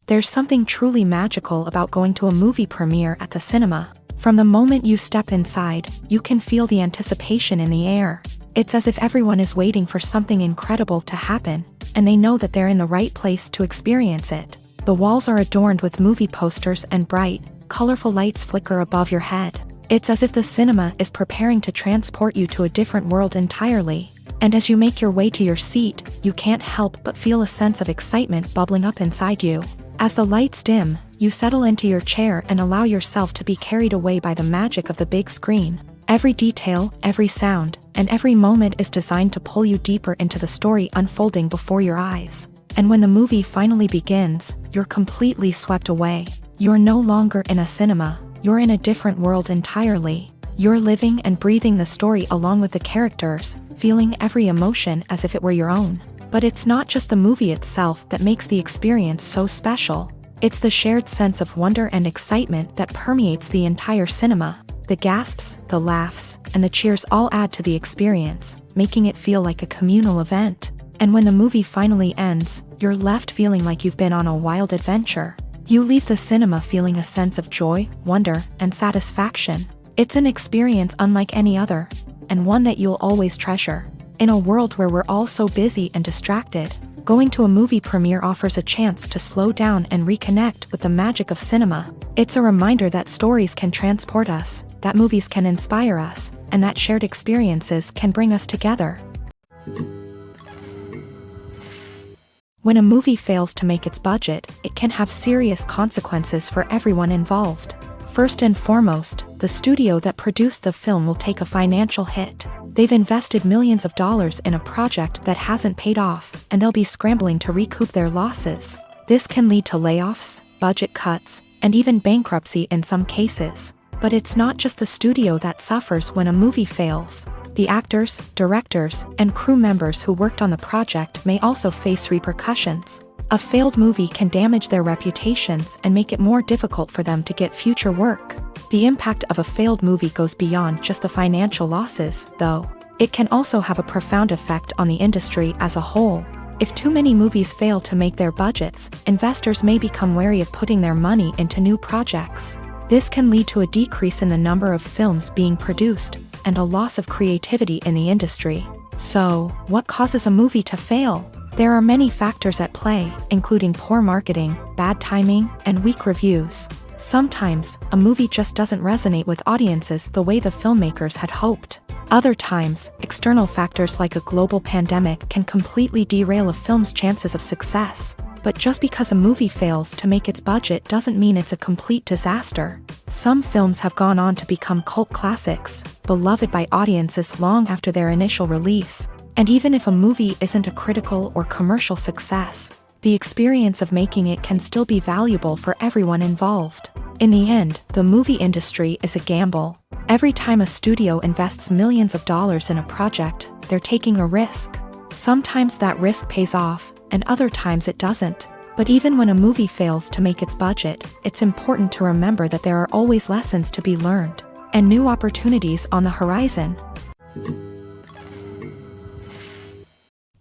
There's something truly magical about going to a movie premiere at the cinema. From the moment you step inside, you can feel the anticipation in the air. It's as if everyone is waiting for something incredible to happen, and they know that they're in the right place to experience it. The walls are adorned with movie posters and bright, colorful lights flicker above your head. It's as if the cinema is preparing to transport you to a different world entirely. And as you make your way to your seat, you can't help but feel a sense of excitement bubbling up inside you. As the lights dim, you settle into your chair and allow yourself to be carried away by the magic of the big screen. Every detail, every sound, and every moment is designed to pull you deeper into the story unfolding before your eyes. And when the movie finally begins, you're completely swept away. You're no longer in a cinema, you're in a different world entirely. You're living and breathing the story along with the characters, feeling every emotion as if it were your own. But it's not just the movie itself that makes the experience so special. It's the shared sense of wonder and excitement that permeates the entire cinema. The gasps, the laughs, and the cheers all add to the experience, making it feel like a communal event. And when the movie finally ends, you're left feeling like you've been on a wild adventure. You leave the cinema feeling a sense of joy, wonder, and satisfaction. It's an experience unlike any other, and one that you'll always treasure. In a world where we're all so busy and distracted, going to a movie premiere offers a chance to slow down and reconnect with the magic of cinema. It's a reminder that stories can transport us, that movies can inspire us, and that shared experiences can bring us together. When a movie fails to make its budget, it can have serious consequences for everyone involved. First and foremost, the studio that produced the film will take a financial hit. They've invested millions of dollars in a project that hasn't paid off, and they'll be scrambling to recoup their losses. This can lead to layoffs, budget cuts, and even bankruptcy in some cases. But it's not just the studio that suffers when a movie fails. The actors, directors, and crew members who worked on the project may also face repercussions. A failed movie can damage their reputations and make it more difficult for them to get future work. The impact of a failed movie goes beyond just the financial losses, though. It can also have a profound effect on the industry as a whole. If too many movies fail to make their budgets, investors may become wary of putting their money into new projects. This can lead to a decrease in the number of films being produced, and a loss of creativity in the industry. So, what causes a movie to fail? There are many factors at play, including poor marketing, bad timing, and weak reviews. Sometimes, a movie just doesn't resonate with audiences the way the filmmakers had hoped. Other times, external factors like a global pandemic can completely derail a film's chances of success. But just because a movie fails to make its budget doesn't mean it's a complete disaster. Some films have gone on to become cult classics, beloved by audiences long after their initial release. And even if a movie isn't a critical or commercial success, the experience of making it can still be valuable for everyone involved. In the end, the movie industry is a gamble. Every time a studio invests millions of dollars in a project, they're taking a risk. Sometimes that risk pays off, and other times it doesn't. But even when a movie fails to make its budget, it's important to remember that there are always lessons to be learned, and new opportunities on the horizon.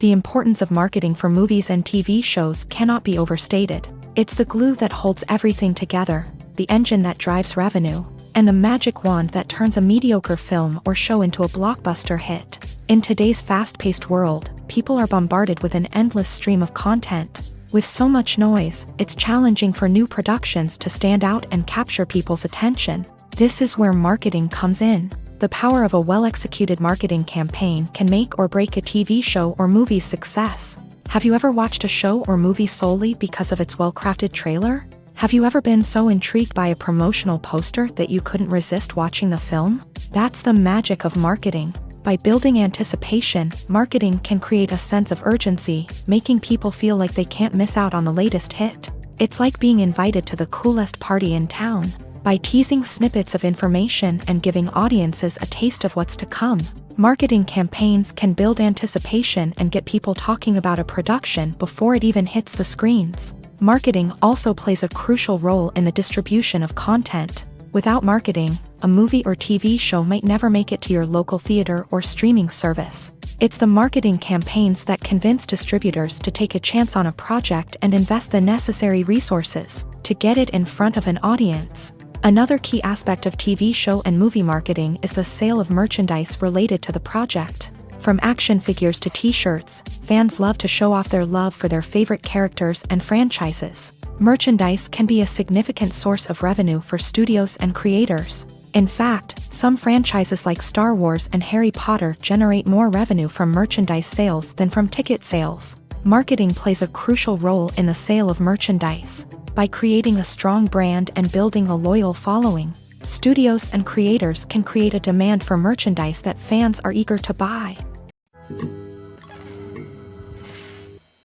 The importance of marketing for movies and TV shows cannot be overstated. It's the glue that holds everything together, the engine that drives revenue, and the magic wand that turns a mediocre film or show into a blockbuster hit. In today's fast-paced world, people are bombarded with an endless stream of content. With so much noise, it's challenging for new productions to stand out and capture people's attention. This is where marketing comes in. The power of a well-executed marketing campaign can make or break a TV show or movie's success. Have you ever watched a show or movie solely because of its well-crafted trailer? Have you ever been so intrigued by a promotional poster that you couldn't resist watching the film? That's the magic of marketing. By building anticipation, marketing can create a sense of urgency, making people feel like they can't miss out on the latest hit. It's like being invited to the coolest party in town. By teasing snippets of information and giving audiences a taste of what's to come, marketing campaigns can build anticipation and get people talking about a production before it even hits the screens. Marketing also plays a crucial role in the distribution of content. Without marketing, a movie or TV show might never make it to your local theater or streaming service. It's the marketing campaigns that convince distributors to take a chance on a project and invest the necessary resources to get it in front of an audience. Another key aspect of TV show and movie marketing is the sale of merchandise related to the project. From action figures to t-shirts, fans love to show off their love for their favorite characters and franchises. Merchandise can be a significant source of revenue for studios and creators. In fact, some franchises like Star Wars and Harry Potter generate more revenue from merchandise sales than from ticket sales. Marketing plays a crucial role in the sale of merchandise. By creating a strong brand and building a loyal following, studios and creators can create a demand for merchandise that fans are eager to buy.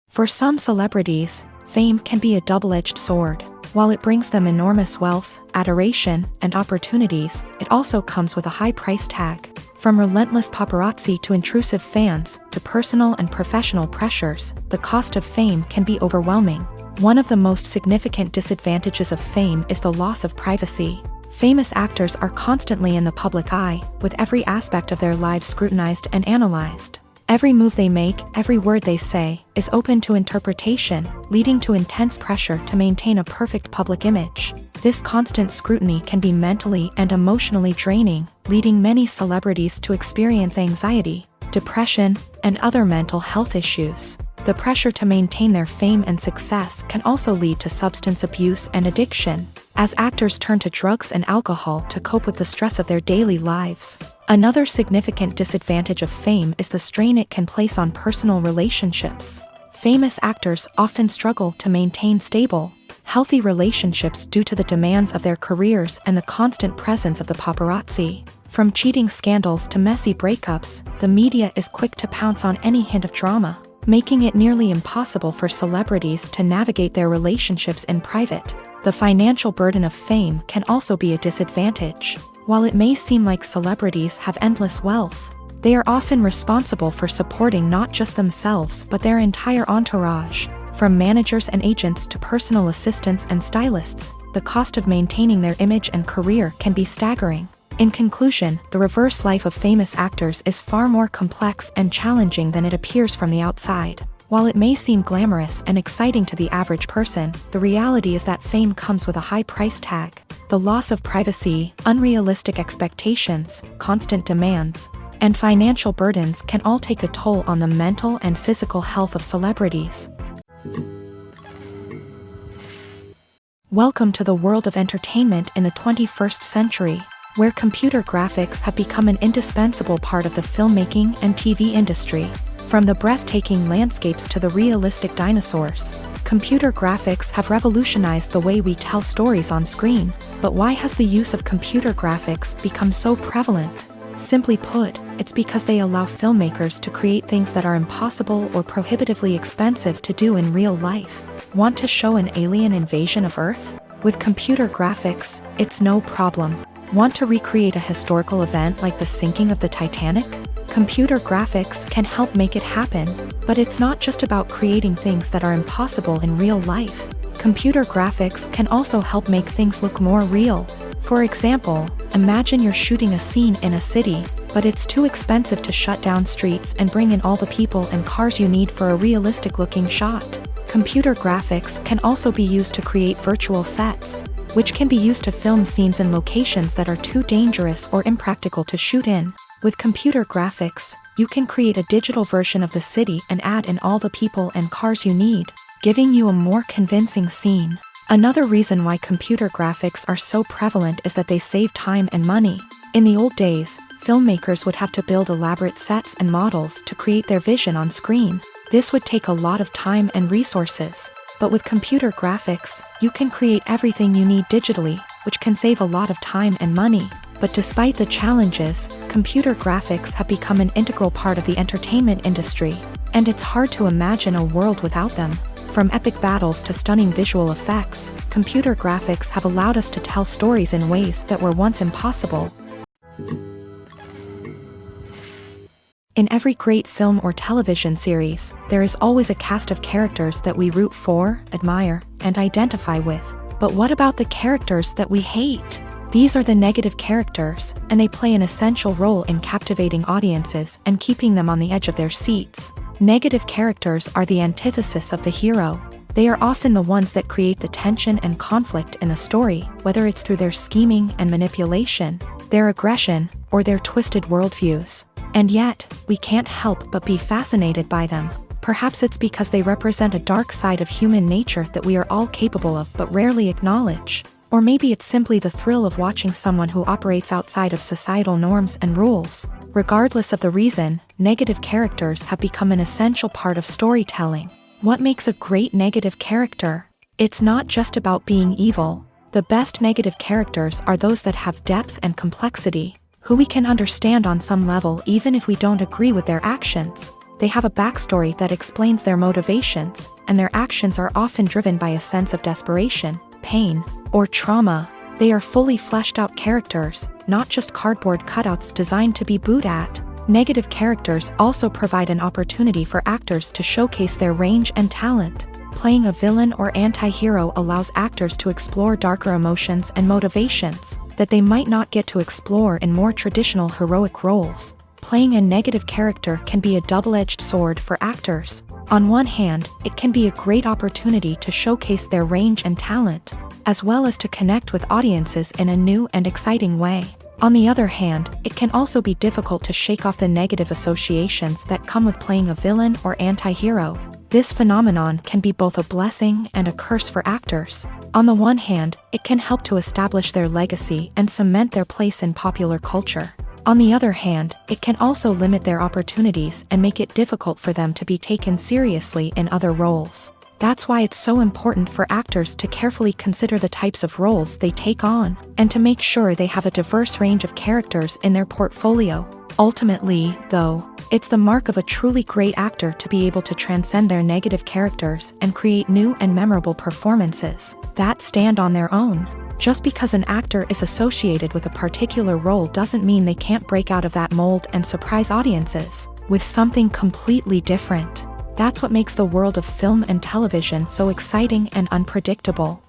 For some celebrities, fame can be a double-edged sword. While it brings them enormous wealth, adoration, and opportunities, it also comes with a high price tag. From relentless paparazzi to intrusive fans, to personal and professional pressures, the cost of fame can be overwhelming. One of the most significant disadvantages of fame is the loss of privacy. Famous actors are constantly in the public eye, with every aspect of their lives scrutinized and analyzed. Every move they make, every word they say, is open to interpretation, leading to intense pressure to maintain a perfect public image. This constant scrutiny can be mentally and emotionally draining, leading many celebrities to experience anxiety, depression, and other mental health issues. The pressure to maintain their fame and success can also lead to substance abuse and addiction, as actors turn to drugs and alcohol to cope with the stress of their daily lives. Another significant disadvantage of fame is the strain it can place on personal relationships. Famous actors often struggle to maintain stable, healthy relationships due to the demands of their careers and the constant presence of the paparazzi. From cheating scandals to messy breakups, the media is quick to pounce on any hint of drama, making it nearly impossible for celebrities to navigate their relationships in private. The financial burden of fame can also be a disadvantage. While it may seem like celebrities have endless wealth, they are often responsible for supporting not just themselves but their entire entourage. From managers and agents to personal assistants and stylists, the cost of maintaining their image and career can be staggering. In conclusion, the reverse life of famous actors is far more complex and challenging than it appears from the outside. While it may seem glamorous and exciting to the average person, the reality is that fame comes with a high price tag. The loss of privacy, unrealistic expectations, constant demands, and financial burdens can all take a toll on the mental and physical health of celebrities. Welcome to the world of entertainment in the 21st century, where computer graphics have become an indispensable part of the filmmaking and TV industry. From the breathtaking landscapes to the realistic dinosaurs, computer graphics have revolutionized the way we tell stories on screen. But why has the use of computer graphics become so prevalent? Simply put, it's because they allow filmmakers to create things that are impossible or prohibitively expensive to do in real life. Want to show an alien invasion of Earth? With computer graphics, it's no problem. Want to recreate a historical event like the sinking of the Titanic? Computer graphics can help make it happen, but it's not just about creating things that are impossible in real life. Computer graphics can also help make things look more real. For example, imagine you're shooting a scene in a city, but it's too expensive to shut down streets and bring in all the people and cars you need for a realistic-looking shot. Computer graphics can also be used to create virtual sets, which can be used to film scenes in locations that are too dangerous or impractical to shoot in. With computer graphics, you can create a digital version of the city and add in all the people and cars you need, giving you a more convincing scene. Another reason why computer graphics are so prevalent is that they save time and money. In the old days, filmmakers would have to build elaborate sets and models to create their vision on screen. This would take a lot of time and resources. But with computer graphics, you can create everything you need digitally, which can save a lot of time and money. But despite the challenges, computer graphics have become an integral part of the entertainment industry, and it's hard to imagine a world without them. From epic battles to stunning visual effects, computer graphics have allowed us to tell stories in ways that were once impossible. In every great film or television series, there is always a cast of characters that we root for, admire, and identify with. But what about the characters that we hate? These are the negative characters, and they play an essential role in captivating audiences and keeping them on the edge of their seats. Negative characters are the antithesis of the hero. They are often the ones that create the tension and conflict in the story, whether it's through their scheming and manipulation, their aggression, or their twisted worldviews. And yet, we can't help but be fascinated by them. Perhaps it's because they represent a dark side of human nature that we are all capable of but rarely acknowledge. Or maybe it's simply the thrill of watching someone who operates outside of societal norms and rules. Regardless of the reason, negative characters have become an essential part of storytelling. What makes a great negative character? It's not just about being evil. The best negative characters are those that have depth and complexity, who we can understand on some level even if we don't agree with their actions. They have a backstory that explains their motivations, and their actions are often driven by a sense of desperation, pain, or trauma. They are fully fleshed out characters, not just cardboard cutouts designed to be booed at. Negative characters also provide an opportunity for actors to showcase their range and talent. Playing a villain or anti-hero allows actors to explore darker emotions and motivations that they might not get to explore in more traditional heroic roles. Playing a negative character can be a double-edged sword for actors. On one hand, it can be a great opportunity to showcase their range and talent, as well as to connect with audiences in a new and exciting way. On the other hand, it can also be difficult to shake off the negative associations that come with playing a villain or anti-hero. This phenomenon can be both a blessing and a curse for actors. On the one hand, it can help to establish their legacy and cement their place in popular culture. On the other hand, it can also limit their opportunities and make it difficult for them to be taken seriously in other roles. That's why it's so important for actors to carefully consider the types of roles they take on, and to make sure they have a diverse range of characters in their portfolio. Ultimately, though, it's the mark of a truly great actor to be able to transcend their negative characters and create new and memorable performances that stand on their own. Just because an actor is associated with a particular role doesn't mean they can't break out of that mold and surprise audiences with something completely different. That's what makes the world of film and television so exciting and unpredictable.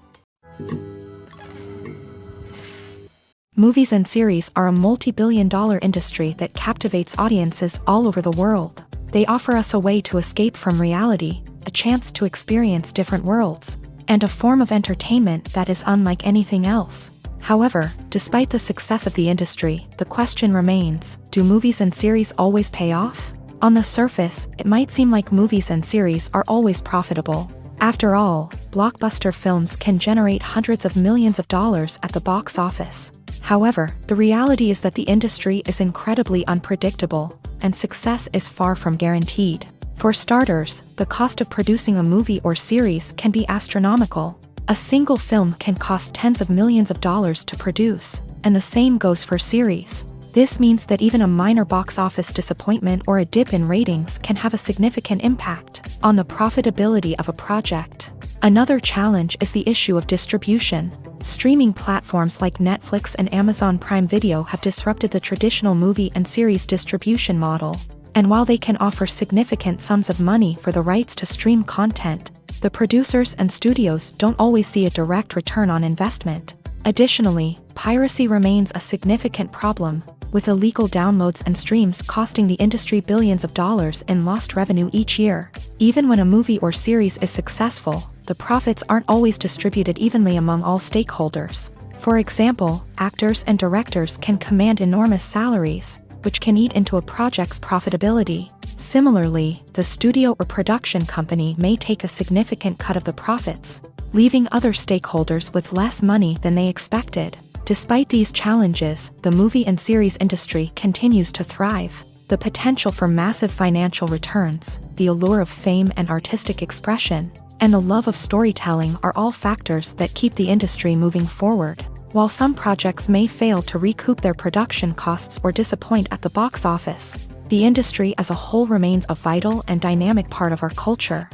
Movies and series are a multi-billion-dollar industry that captivates audiences all over the world. They offer us a way to escape from reality, a chance to experience different worlds, and a form of entertainment that is unlike anything else. However, despite the success of the industry, the question remains, do movies and series always pay off? On the surface, it might seem like movies and series are always profitable. After all, blockbuster films can generate hundreds of millions of dollars at the box office. However, the reality is that the industry is incredibly unpredictable, and success is far from guaranteed. For starters, the cost of producing a movie or series can be astronomical. A single film can cost tens of millions of dollars to produce, and the same goes for series. This means that even a minor box office disappointment or a dip in ratings can have a significant impact on the profitability of a project. Another challenge is the issue of distribution. Streaming platforms like Netflix and Amazon Prime Video have disrupted the traditional movie and series distribution model. And while they can offer significant sums of money for the rights to stream content, the producers and studios don't always see a direct return on investment. Additionally, piracy remains a significant problem, with illegal downloads and streams costing the industry billions of dollars in lost revenue each year. Even when a movie or series is successful, the profits aren't always distributed evenly among all stakeholders. For example, actors and directors can command enormous salaries, which can eat into a project's profitability. Similarly, the studio or production company may take a significant cut of the profits, leaving other stakeholders with less money than they expected. Despite these challenges, the movie and series industry continues to thrive. The potential for massive financial returns, the allure of fame and artistic expression, and the love of storytelling are all factors that keep the industry moving forward. While some projects may fail to recoup their production costs or disappoint at the box office, the industry as a whole remains a vital and dynamic part of our culture.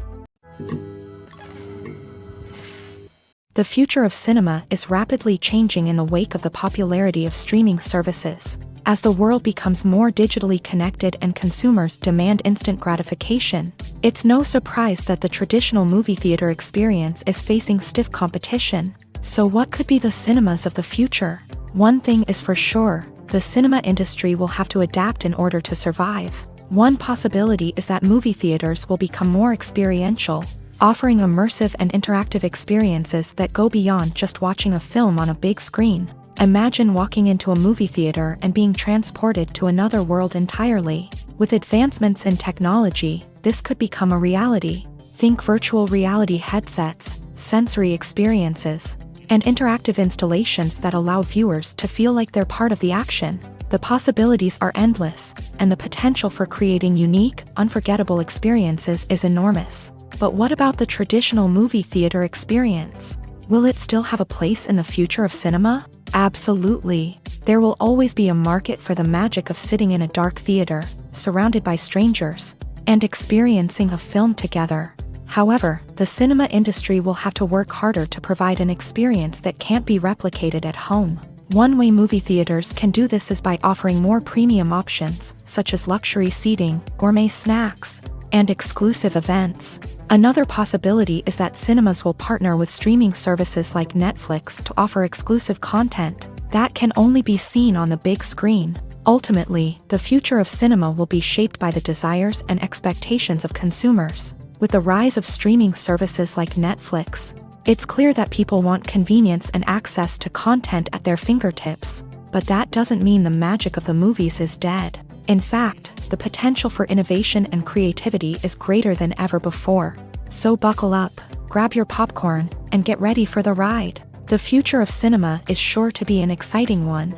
The future of cinema is rapidly changing in the wake of the popularity of streaming services. As the world becomes more digitally connected and consumers demand instant gratification, it's no surprise that the traditional movie theater experience is facing stiff competition. So what could be the cinemas of the future? One thing is for sure, the cinema industry will have to adapt in order to survive. One possibility is that movie theaters will become more experiential, offering immersive and interactive experiences that go beyond just watching a film on a big screen. Imagine walking into a movie theater and being transported to another world entirely. With advancements in technology, this could become a reality. Think virtual reality headsets, sensory experiences, and interactive installations that allow viewers to feel like they're part of the action. The possibilities are endless, and the potential for creating unique, unforgettable experiences is enormous. But what about the traditional movie theater experience? Will it still have a place in the future of cinema? Absolutely. There will always be a market for the magic of sitting in a dark theater, surrounded by strangers, and experiencing a film together. However, the cinema industry will have to work harder to provide an experience that can't be replicated at home. One way movie theaters can do this is by offering more premium options, such as luxury seating, gourmet snacks, and exclusive events. Another possibility is that cinemas will partner with streaming services like Netflix to offer exclusive content that can only be seen on the big screen. Ultimately, the future of cinema will be shaped by the desires and expectations of consumers. With the rise of streaming services like Netflix, it's clear that people want convenience and access to content at their fingertips. But that doesn't mean the magic of the movies is dead. In fact, the potential for innovation and creativity is greater than ever before. So buckle up, grab your popcorn, and get ready for the ride. The future of cinema is sure to be an exciting one.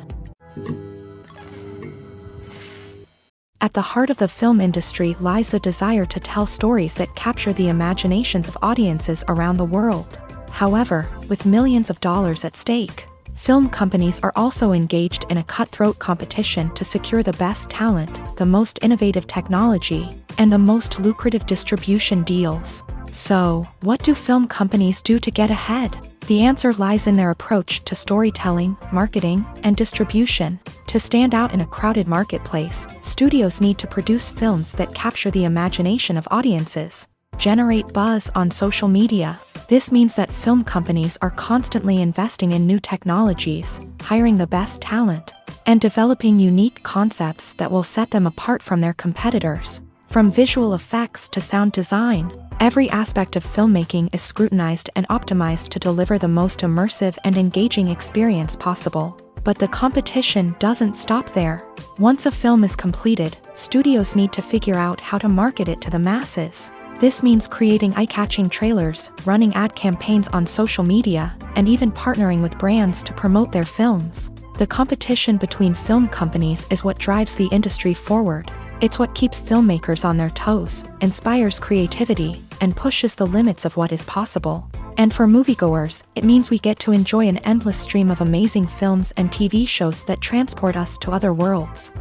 At the heart of the film industry lies the desire to tell stories that capture the imaginations of audiences around the world. However, with millions of dollars at stake, film companies are also engaged in a cutthroat competition to secure the best talent, the most innovative technology, and the most lucrative distribution deals. So, what do film companies do to get ahead? The answer lies in their approach to storytelling, marketing, and distribution. To stand out in a crowded marketplace, studios need to produce films that capture the imagination of audiences, generate buzz on social media. This means that film companies are constantly investing in new technologies, hiring the best talent, and developing unique concepts that will set them apart from their competitors. From visual effects to sound design, every aspect of filmmaking is scrutinized and optimized to deliver the most immersive and engaging experience possible. But the competition doesn't stop there. Once a film is completed, studios need to figure out how to market it to the masses. This means creating eye-catching trailers, running ad campaigns on social media, and even partnering with brands to promote their films. The competition between film companies is what drives the industry forward. It's what keeps filmmakers on their toes, inspires creativity, and pushes the limits of what is possible. And for moviegoers, it means we get to enjoy an endless stream of amazing films and TV shows that transport us to other worlds.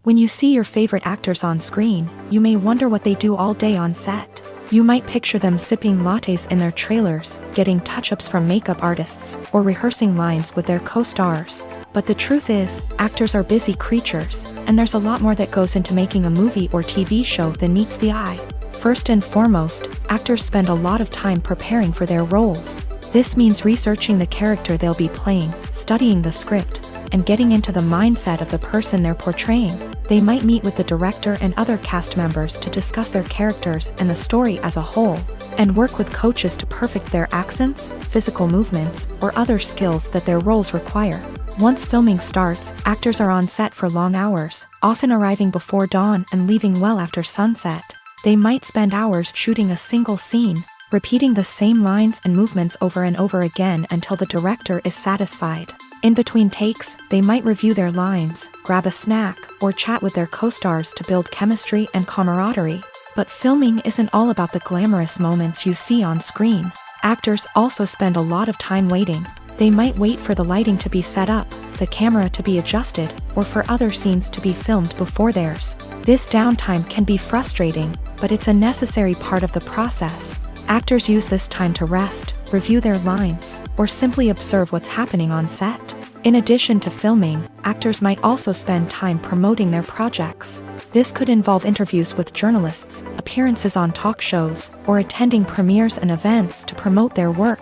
When you see your favorite actors on screen, you may wonder what they do all day on set. You might picture them sipping lattes in their trailers, getting touch-ups from makeup artists, or rehearsing lines with their co-stars. But the truth is, actors are busy creatures, and there's a lot more that goes into making a movie or TV show than meets the eye. First and foremost, actors spend a lot of time preparing for their roles. This means researching the character they'll be playing, studying the script, and getting into the mindset of the person they're portraying. They might meet with the director and other cast members to discuss their characters and the story as a whole, and work with coaches to perfect their accents, physical movements, or other skills that their roles require. Once filming starts, actors are on set for long hours, often arriving before dawn and leaving well after sunset. They might spend hours shooting a single scene, repeating the same lines and movements over and over again until the director is satisfied. In between takes, they might review their lines, grab a snack, or chat with their co-stars to build chemistry and camaraderie. But filming isn't all about the glamorous moments you see on screen. Actors also spend a lot of time waiting. They might wait for the lighting to be set up, the camera to be adjusted, or for other scenes to be filmed before theirs. This downtime can be frustrating, but it's a necessary part of the process. Actors use this time to rest, review their lines, or simply observe what's happening on set. In addition to filming, actors might also spend time promoting their projects. This could involve interviews with journalists, appearances on talk shows, or attending premieres and events to promote their work.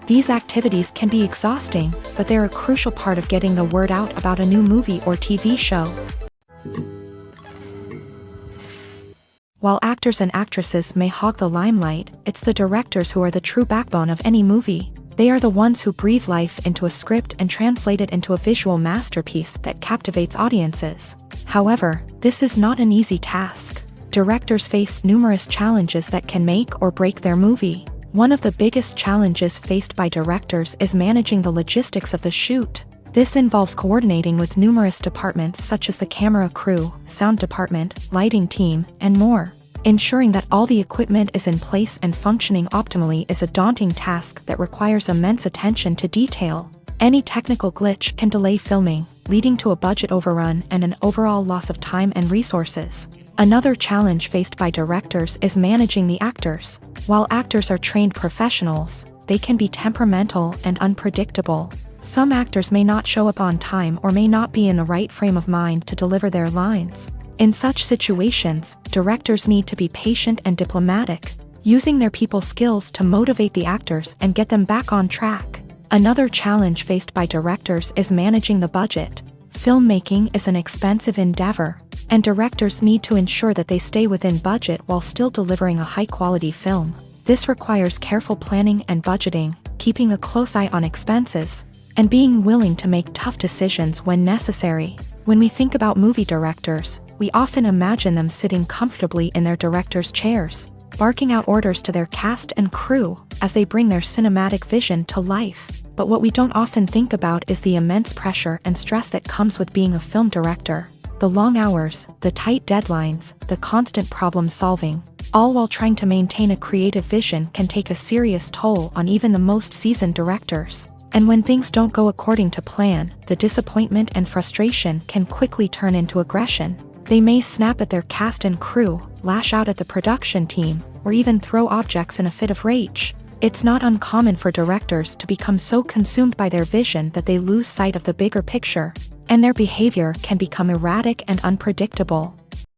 These activities can be exhausting, but they're a crucial part of getting the word out about a new movie or TV show. While actors and actresses may hog the limelight, it's the directors who are the true backbone of any movie. They are the ones who breathe life into a script and translate it into a visual masterpiece that captivates audiences. However, this is not an easy task. Directors face numerous challenges that can make or break their movie. One of the biggest challenges faced by directors is managing the logistics of the shoot. This involves coordinating with numerous departments such as the camera crew, sound department, lighting team, and more. Ensuring that all the equipment is in place and functioning optimally is a daunting task that requires immense attention to detail. Any technical glitch can delay filming, leading to a budget overrun and an overall loss of time and resources. Another challenge faced by directors is managing the actors. While actors are trained professionals, they can be temperamental and unpredictable. Some actors may not show up on time or may not be in the right frame of mind to deliver their lines. In such situations, directors need to be patient and diplomatic, using their people skills to motivate the actors and get them back on track. Another challenge faced by directors is managing the budget. Filmmaking is an expensive endeavor, and directors need to ensure that they stay within budget while still delivering a high-quality film. This requires careful planning and budgeting, keeping a close eye on expenses, and being willing to make tough decisions when necessary. When we think about movie directors, we often imagine them sitting comfortably in their director's chairs, barking out orders to their cast and crew as they bring their cinematic vision to life. But what we don't often think about is the immense pressure and stress that comes with being a film director. The long hours, the tight deadlines, the constant problem solving, all while trying to maintain a creative vision can take a serious toll on even the most seasoned directors. And when things don't go according to plan, the disappointment and frustration can quickly turn into aggression. They may snap at their cast and crew, lash out at the production team, or even throw objects in a fit of rage. It's not uncommon for directors to become so consumed by their vision that they lose sight of the bigger picture, and their behavior can become erratic and unpredictable.